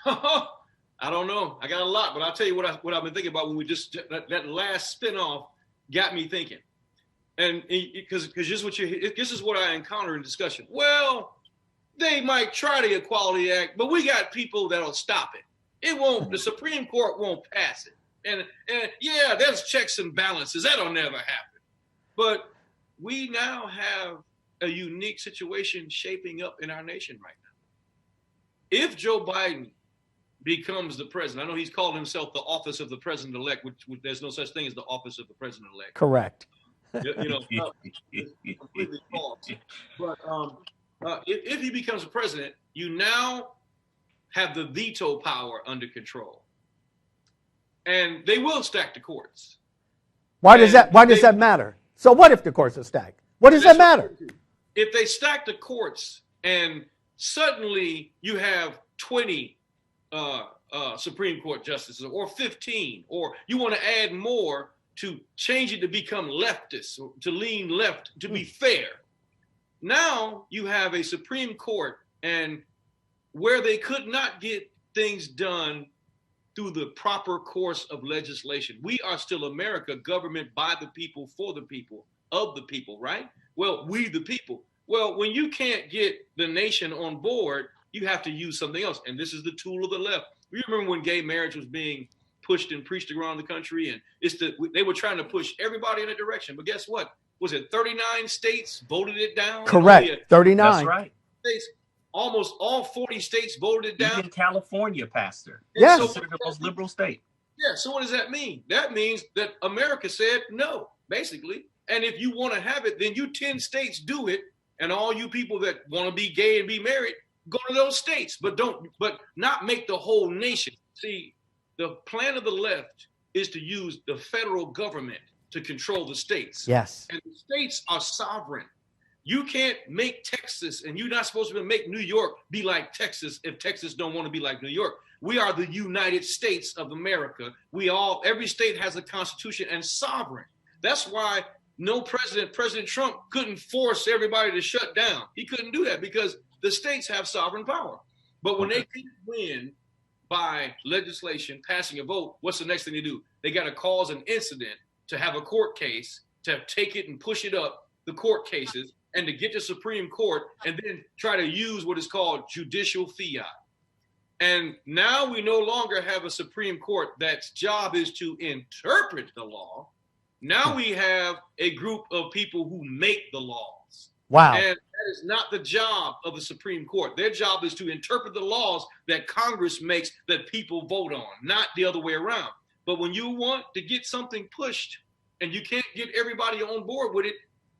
I don't know. I got a lot, but I'll tell you what I've been thinking about when we just that last spinoff got me thinking, and because this is what I encounter in discussion. Well, they might try the Equality Act, but we got people that'll stop it. It won't. The Supreme Court won't pass it, and yeah, there's checks and balances. That'll never happen. But we now have a unique situation shaping up in our nation right now. If Joe Biden becomes the president, I know he's called himself the office of the president-elect, which there's no such thing as the office of the president-elect. Correct. Completely false. But if he becomes a president, you now have the veto power under control, and they will stack the courts. Why does that matter? So what if the courts are stacked? What does that matter? If they stack the courts and suddenly you have 20 Supreme Court justices or 15, or you want to add more to change it to become leftist, or to lean left, to be fair. Now you have a Supreme Court, and where they could not get things done through the proper course of legislation. We are still America, government by the people, for the people, of the people, right? Well, we the people. Well, when you can't get the nation on board, you have to use something else. And this is the tool of the left. You remember when gay marriage was being pushed and preached around the country, and they were trying to push everybody in a direction. But guess what? Was it 39 states voted it down? Correct. 39. That's right. States, almost all 40 states voted it down. Even California, Pastor. Yes. It's considered the most liberal state. Yeah. So what does that mean? That means that America said no, basically. And if you want to have it, then you 10 states do it. And all you people that want to be gay and be married, go to those states, but not make the whole nation. See, the plan of the left is to use the federal government to control the states. Yes. And the states are sovereign. You can't make Texas, and you're not supposed to make New York be like Texas if Texas don't want to be like New York. We are the United States of America. Every state has a constitution and sovereign. That's why President Trump couldn't force everybody to shut down. He couldn't do that because the states have sovereign power. But when they can't win by legislation, passing a vote, what's the next thing they do? They got to cause an incident to have a court case, to take it and push it up, the court cases, and to get to Supreme Court, and then try to use what is called judicial fiat. And now we no longer have a Supreme Court that's job is to interpret the law. Now we have a group of people who make the laws. Wow. And that is not the job of the Supreme Court. Their job is to interpret the laws that Congress makes that people vote on, not the other way around. But when you want to get something pushed and you can't get everybody on board with it,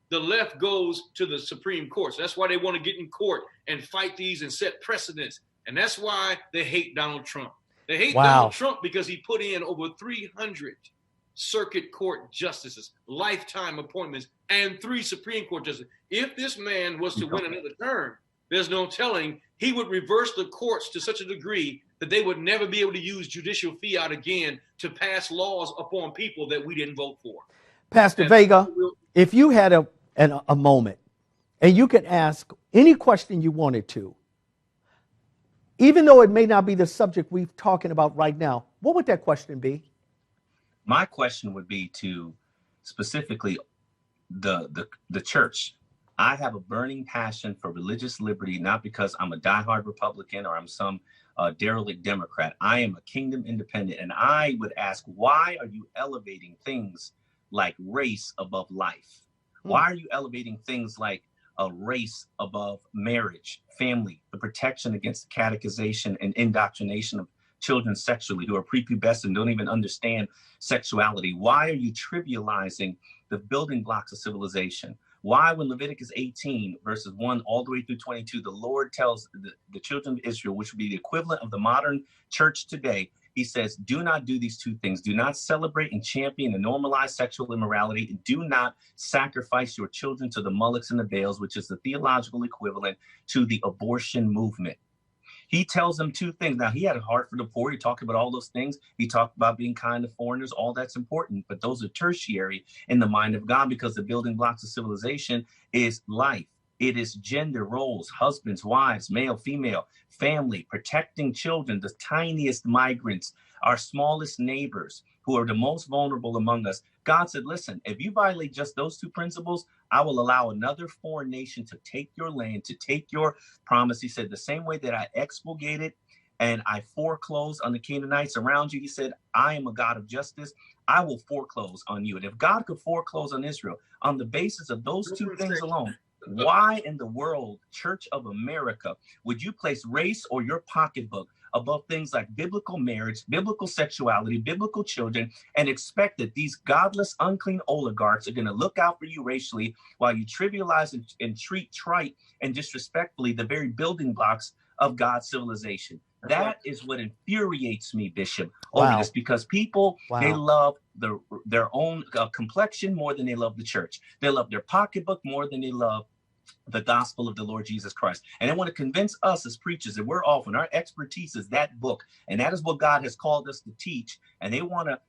the left goes to the Supreme Court. So that's why they want to get in court and fight these and set precedents. And that's why they hate Donald Trump. They hate Donald Trump because he put in over 300 circuit court justices, lifetime appointments, and 3 Supreme Court justices. If this man was to win another term, there's no telling he would reverse the courts to such a degree that they would never be able to use judicial fiat again to pass laws upon people that we didn't vote for. Pastor Vega, if you had a moment and you could ask any question you wanted to, even though it may not be the subject we're talking about right now, what would that question be? My question would be to specifically the church. I have a burning passion for religious liberty, not because I'm a diehard Republican or I'm some derelict Democrat. I am a kingdom independent, and I would ask, why are you elevating things like race above life? Why are you elevating things like a race above marriage, family, the protection against catechization and indoctrination of children sexually who are prepubescent and don't even understand sexuality? Why are you trivializing the building blocks of civilization? Why, when Leviticus 18, verses 1 all the way through 22, the Lord tells the children of Israel, which would be the equivalent of the modern church today, he says, do not do these two things. Do not celebrate and champion and normalize sexual immorality. Do not sacrifice your children to the Molochs and the Baals, which is the theological equivalent to the abortion movement. He tells them two things. Now, he had a heart for the poor. He talked about all those things. He talked about being kind to foreigners. All that's important. But those are tertiary in the mind of God, because the building blocks of civilization is life. It is gender roles, husbands, wives, male, female, family, protecting children, the tiniest migrants, our smallest neighbors who are the most vulnerable among us. God said, listen, if you violate just those two principles, I will allow another foreign nation to take your land, to take your promise. He said, the same way that I expurgated and I foreclosed on the Canaanites around you, he said, I am a God of justice. I will foreclose on you. And if God could foreclose on Israel on the basis of those two things alone, why in the world, Church of America, would you place race or your pocketbook above things like biblical marriage, biblical sexuality, biblical children, and expect that these godless, unclean oligarchs are going to look out for you racially while you trivialize and treat trite and disrespectfully the very building blocks of God's civilization? That is what infuriates me, Bishop, over this, because people, they love their own complexion more than they love the church. They love their pocketbook more than they love the gospel of the Lord Jesus Christ. And they want to convince us as preachers that we're off, and our expertise is that book. And that is what God has called us to teach. And they want to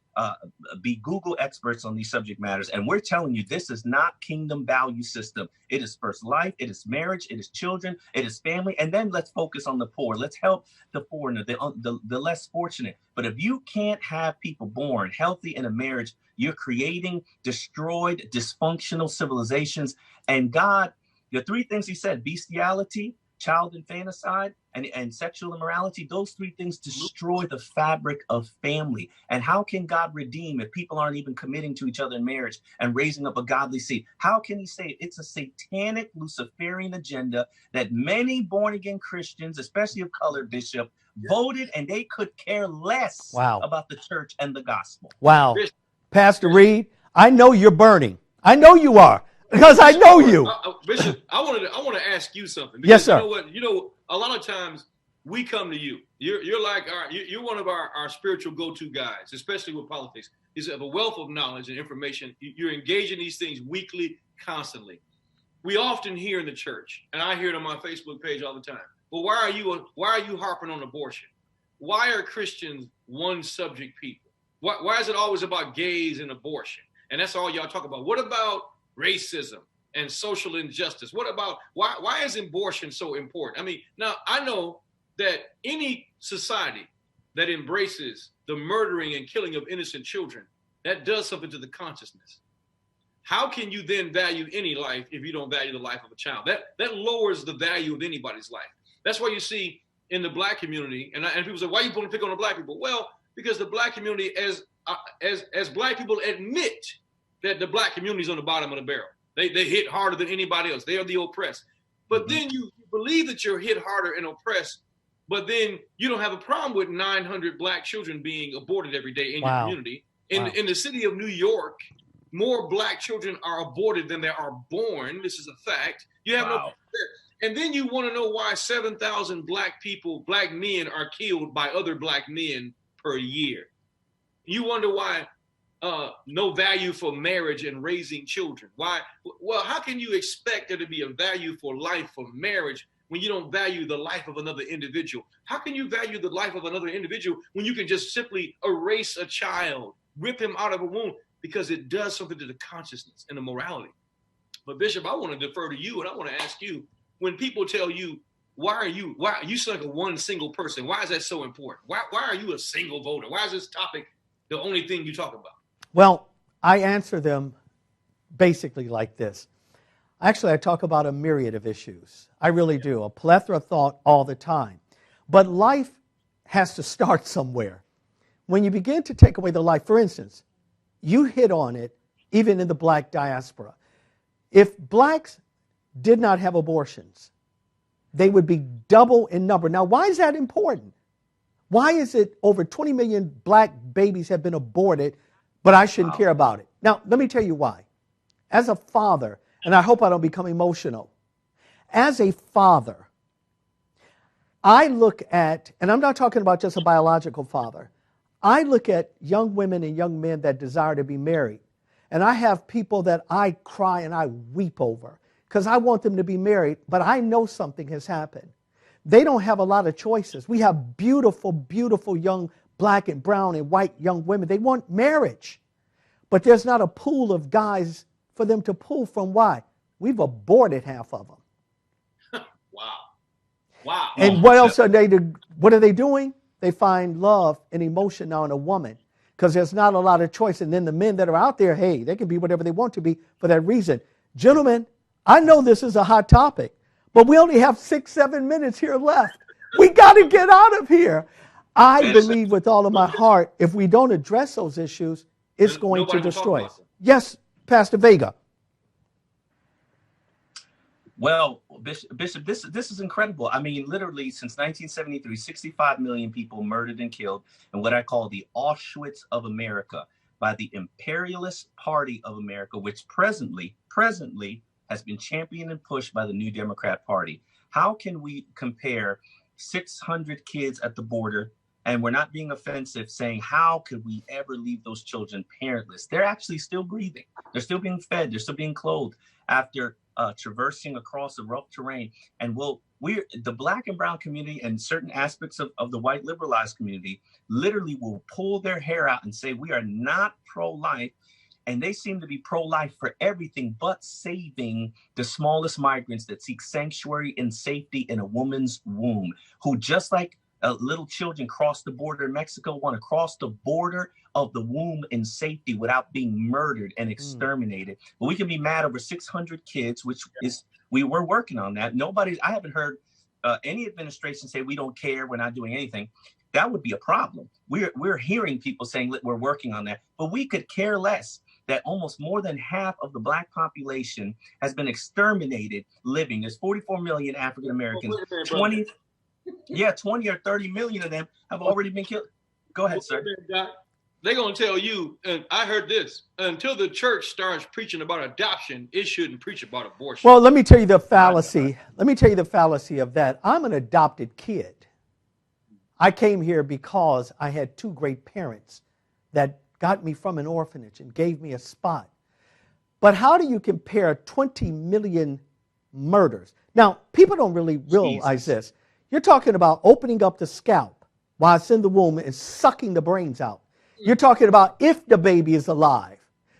be Google experts on these subject matters. And we're telling you, this is not kingdom value system. It is first life. It is marriage. It is children. It is family. And then let's focus on the poor. Let's help the foreigner, the less fortunate. But if you can't have people born healthy in a marriage, you're creating destroyed, dysfunctional civilizations. And God, the three things he said, bestiality, child infanticide, and sexual immorality, those three things destroy the fabric of family. And how can God redeem if people aren't even committing to each other in marriage and raising up a godly seed? How can he say it? It's a satanic Luciferian agenda that many born-again Christians, especially of color, Bishop, voted, and they could care less about the church and the gospel. Wow. Pastor Reed, I know you're burning. I know you are. Because I know you. Bishop, I want to ask you something. Yes, sir. You know what? You know, a lot of times we come to you. You're like you're one of our spiritual go-to guys, especially with politics. You have a wealth of knowledge and information. You're engaged in these things weekly, constantly. We often hear in the church, and I hear it on my Facebook page all the time. Well, why are you harping on abortion? Why are Christians one subject people? Why is it always about gays and abortion? And that's all y'all talk about. What about racism and social injustice? What about why is abortion so important? I mean, now I know that any society that embraces the murdering and killing of innocent children, that does something to the consciousness. How can you then value any life if you don't value the life of a child? That lowers the value of anybody's life. That's why you see in the black community, and people say, why are you going to pick on the black people? Well, because the black community, as black people admit that the black community is on the bottom of the barrel. They hit harder than anybody else. They are the oppressed. But then you believe that you're hit harder and oppressed, but then you don't have a problem with 900 black children being aborted every day in your community. In the city of New York, more black children are aborted than there are born. This is a fact. You have no. And then you want to know why 7,000 black men are killed by other black men per year. You wonder why no value for marriage and raising children. Why? Well, how can you expect there to be a value for life, for marriage, when you don't value the life of another individual? How can you value the life of another individual when you can just simply erase a child, rip him out of a womb, because it does something to the consciousness and the morality? But Bishop, I want to defer to you, and I want to ask you, when people tell you why are you like a one single person? Why is that so important? Why are you a single voter? Why is this topic the only thing you talk about? Well, I answer them basically like this. Actually, I talk about a myriad of issues. I really do, a plethora of thought all the time. But life has to start somewhere. When you begin to take away the life, for instance, you hit on it even in the black diaspora. If blacks did not have abortions, they would be double in number. Now, why is that important? Why is it over 20 million black babies have been aborted, but I shouldn't care about it? Now, let me tell you why. As a father, and I hope I don't become emotional, as a father, I look at, and I'm not talking about just a biological father, I look at young women and young men that desire to be married, and I have people that I cry and I weep over because I want them to be married, but I know something has happened. They don't have a lot of choices. We have beautiful, beautiful young black and brown and white young women. They want marriage, but there's not a pool of guys for them to pull from. Why? We've aborted half of them. Wow. And what else are they do? What are they doing? They find love and emotion now in a woman because there's not a lot of choice. And then the men that are out there, hey, they can be whatever they want to be for that reason. Gentlemen, I know this is a hot topic, but we only have 6-7 minutes here left. We got to get out of here. I believe with all of my heart, if we don't address those issues, it's going to destroy us. Yes, Pastor Vega. Well, Bishop, this is incredible. I mean, literally since 1973, 65 million people murdered and killed in what I call the Auschwitz of America by the imperialist party of America, which presently has been championed and pushed by the New Democrat Party. How can we compare 600 kids at the border, and we're not being offensive, saying how could we ever leave those children parentless? They're actually still breathing. They're still being fed. They're still being clothed after traversing across the rough terrain. And we're the black and brown community and certain aspects of the white liberalized community literally will pull their hair out and say we are not pro-life. And they seem to be pro-life for everything but saving the smallest migrants that seek sanctuary and safety in a woman's womb, who just like little children cross the border in Mexico want to cross the border of the womb in safety without being murdered and exterminated. But we can be mad over 600 kids, which is, we're working on that. I haven't heard any administration say we don't care, we're not doing anything. That would be a problem. We're hearing people saying that we're working on that, but we could care less that almost more than half of the black population has been exterminated living. There's 44 million African Americans. 20 or 30 million of them have already been killed. Go ahead, sir. They're going to tell you, and I heard this, until the church starts preaching about adoption, it shouldn't preach about abortion. Well, let me tell you the fallacy. Let me tell you the fallacy of that. I'm an adopted kid. I came here because I had two great parents that got me from an orphanage and gave me a spot. But how do you compare 20 million murders? Now, people don't really realize this. You're talking about opening up the scalp while it's in the womb and sucking the brains out. You're talking about if the baby is alive,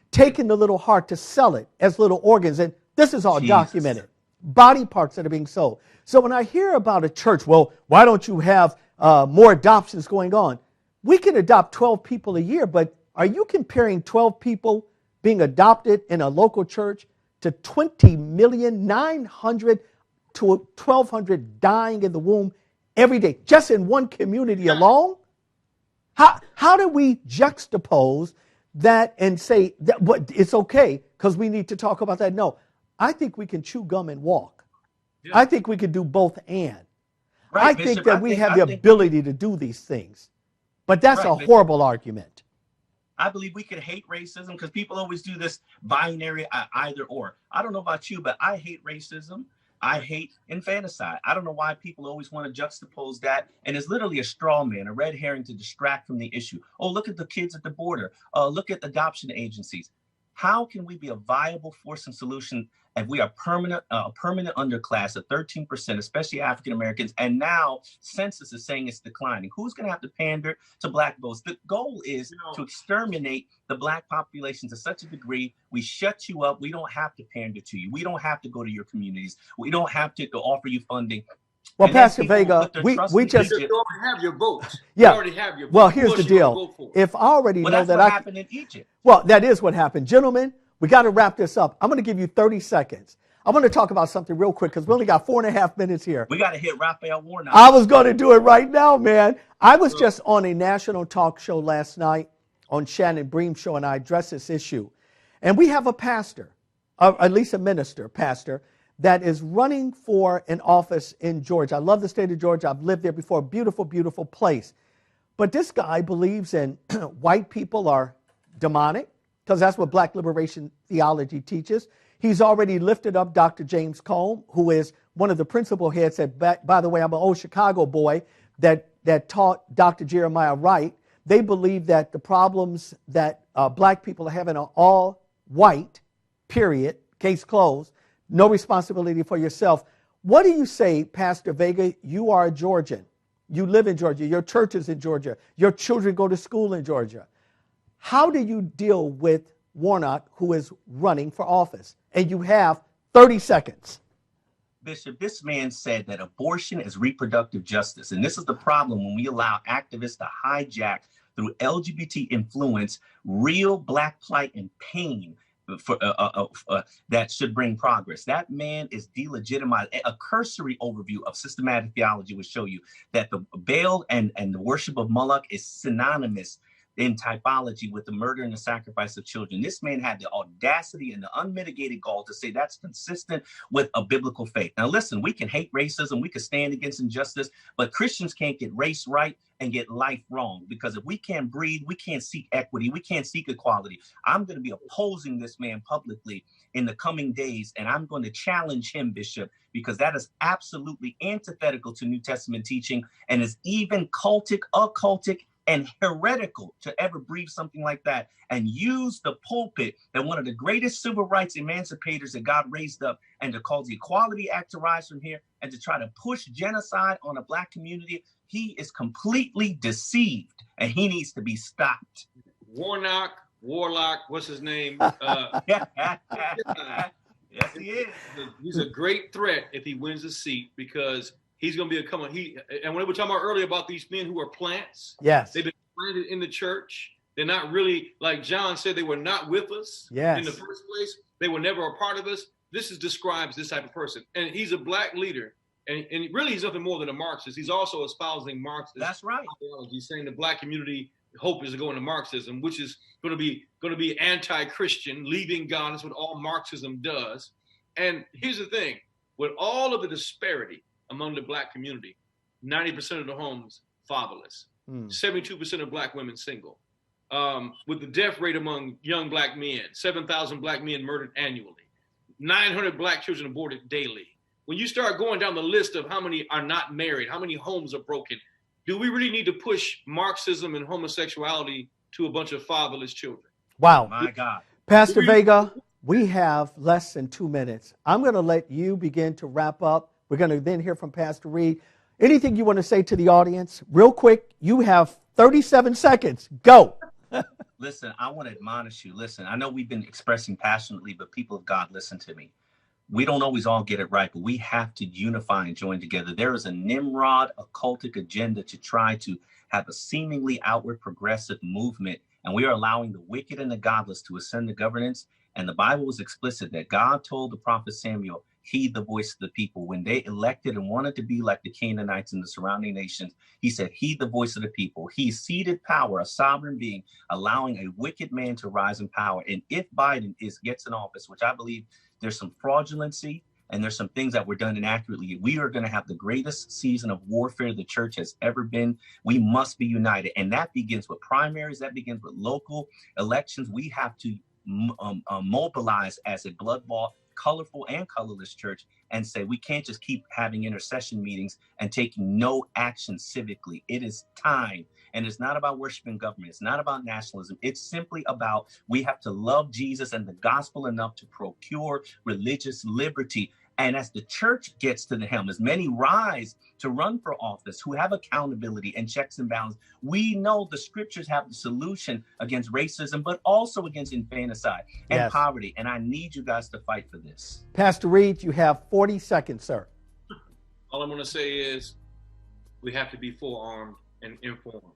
taking the little heart to sell it as little organs. And this is all documented. Body parts that are being sold. So when I hear about a church, well, why don't you have more adoptions going on? We can adopt 12 people a year, but are you comparing 12 people being adopted in a local church to 20,900,000 to 1,200 dying in the womb every day, just in one community alone? How do we juxtapose that and say that it's okay because we need to talk about that? No, I think we can chew gum and walk. Yeah. I think we can do both and. Right, I think that we have the ability to do these things. But that's a horrible argument. I believe we could hate racism because people always do this binary either or. I don't know about you, but I hate racism. I hate infanticide. I don't know why people always want to juxtapose that. And it's literally a straw man, a red herring to distract from the issue. Oh, look at the kids at the border. Look at adoption agencies. How can we be a viable force and solution if we are a permanent underclass of 13%, especially African Americans, and now census is saying it's declining? Who's going to have to pander to black votes? The goal is to exterminate the black population to such a degree we shut you up. We don't have to pander to you. We don't have to go to your communities. We don't have to offer you funding. Well, And then Pastor people Vega, put their we trust we in just Because Egypt. you already have your votes. Yeah. You already have your votes. well, here's Who the else you gonna deal. vote for? If I already Well, know that's that what happened in Egypt. well, that is what happened, gentlemen. We got to wrap this up. I'm going to give you 30 seconds. I'm going to talk about something real quick because we only got 4.5 minutes here. We got to hit Raphael Warnock. I was going to do it right now, man. I was just on a national talk show last night on Shannon Bream's show, and I addressed this issue. And we have a pastor, at least a minister, pastor, that is running for an office in Georgia. I love the state of Georgia. I've lived there before. Beautiful, beautiful place. But this guy believes in white people are demonic, because that's what black liberation theology teaches. He's already lifted up Dr. James Cone, who is one of the principal heads that, by the way, I'm an old Chicago boy that taught Dr. Jeremiah Wright. They believe that the problems that black people are having are all white, period, case closed, no responsibility for yourself. What do you say, Pastor Vega? You are a Georgian. You live in Georgia. Your church is in Georgia. Your children go to school in Georgia. How do you deal with Warnock, who is running for office? And you have 30 seconds. Bishop, this man said that abortion is reproductive justice. And this is the problem when we allow activists to hijack through LGBT influence real black plight and pain for that should bring progress. That man is delegitimized. A cursory overview of systematic theology will show you that the Baal and the worship of Moloch is synonymous in typology with the murder and the sacrifice of children. This man had the audacity and the unmitigated gall to say that's consistent with a biblical faith. Now listen, we can hate racism, we can stand against injustice, but Christians can't get race right and get life wrong, because if we can't breathe, we can't seek equity, we can't seek equality. I'm going to be opposing this man publicly in the coming days, and I'm going to challenge him, Bishop, because that is absolutely antithetical to New Testament teaching and is even cultic, occultic, and heretical to ever breathe something like that and use the pulpit that one of the greatest civil rights emancipators that God raised up, and to cause the Equality Act to rise from here and to try to push genocide on a black community. He is completely deceived and he needs to be stopped. Warlock, what's his name? Yes, he is. He's a great threat if he wins the seat, because he's going to be and when we were talking about earlier about these men who are plants, yes, they've been planted in the church. They're not really, like John said, they were not with us yes. in the first place. They were never a part of us. This describes this type of person. And he's a black leader. And really, he's nothing more than a Marxist. He's also espousing Marxist. That's right. He's saying the black community hope is to go into Marxism, which is going to be anti-Christian, leaving God. That's what all Marxism does. And here's the thing: with all of the disparity among the black community, 90% of the homes fatherless, 72% of black women single, with the death rate among young black men, 7,000 black men murdered annually, 900 black children aborted daily. When you start going down the list of how many are not married, how many homes are broken, do we really need to push Marxism and homosexuality to a bunch of fatherless children? Wow. My God. Pastor Vega, we have less than 2 minutes. I'm going to let you begin to wrap up. We're going to then hear from Pastor Reed. Anything you want to say to the audience? Real quick, you have 37 seconds. Go. Listen, I want to admonish you. Listen, I know we've been expressing passionately, but people of God, listen to me. We don't always all get it right, but we have to unify and join together. There is a Nimrod occultic agenda to try to have a seemingly outward progressive movement, and we are allowing the wicked and the godless to ascend to governance. And the Bible was explicit that God told the prophet Samuel, heed the voice of the people. When they elected and wanted to be like the Canaanites and the surrounding nations, he said, heed the voice of the people. He ceded power, a sovereign being, allowing a wicked man to rise in power. And if Biden gets in office, which I believe there's some fraudulency and there's some things that were done inaccurately, we are going to have the greatest season of warfare the church has ever been. We must be united. And that begins with primaries. That begins with local elections. We have to mobilize as a blood-bought, colorful and colorless church and say we can't just keep having intercession meetings and taking no action civically. It is time. And it's not about worshiping government. It's not about nationalism. It's simply about we have to love Jesus and the gospel enough to procure religious liberty. And as the church gets to the helm, as many rise to run for office who have accountability and checks and balances, we know the scriptures have the solution against racism, but also against infanticide and poverty. And I need you guys to fight for this. Pastor Reed, you have 40 seconds, sir. All I'm going to say is we have to be forearmed and informed.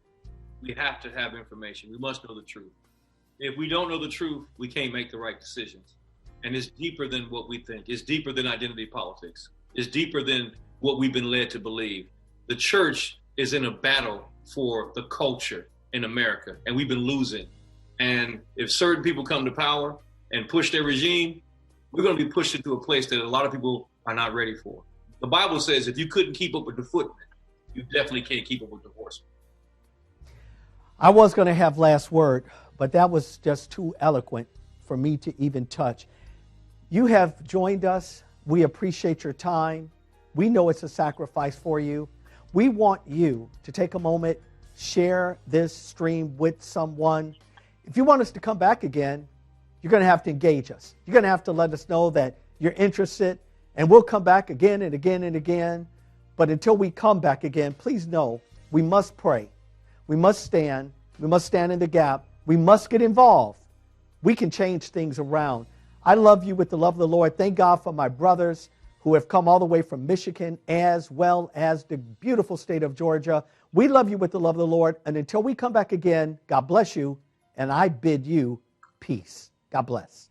We have to have information. We must know the truth. If we don't know the truth, we can't make the right decisions. And it's deeper than what we think. It's deeper than identity politics. It's deeper than what we've been led to believe. The church is in a battle for the culture in America, and we've been losing. And if certain people come to power and push their regime, we're going to be pushed into a place that a lot of people are not ready for. The Bible says if you couldn't keep up with the footmen, you definitely can't keep up with the horsemen. I was going to have last word, but that was just too eloquent for me to even touch. You have joined us. We appreciate your time. We know it's a sacrifice for you. We want you to take a moment, share this stream with someone. If you want us to come back again, you're going to have to engage us. You're going to have to let us know that you're interested, and we'll come back again and again and again. But until we come back again, please know we must pray. We must stand. We must stand in the gap. We must get involved. We can change things around. I love you with the love of the Lord. Thank God for my brothers who have come all the way from Michigan as well as the beautiful state of Georgia. We love you with the love of the Lord. And until we come back again, God bless you, and I bid you peace. God bless.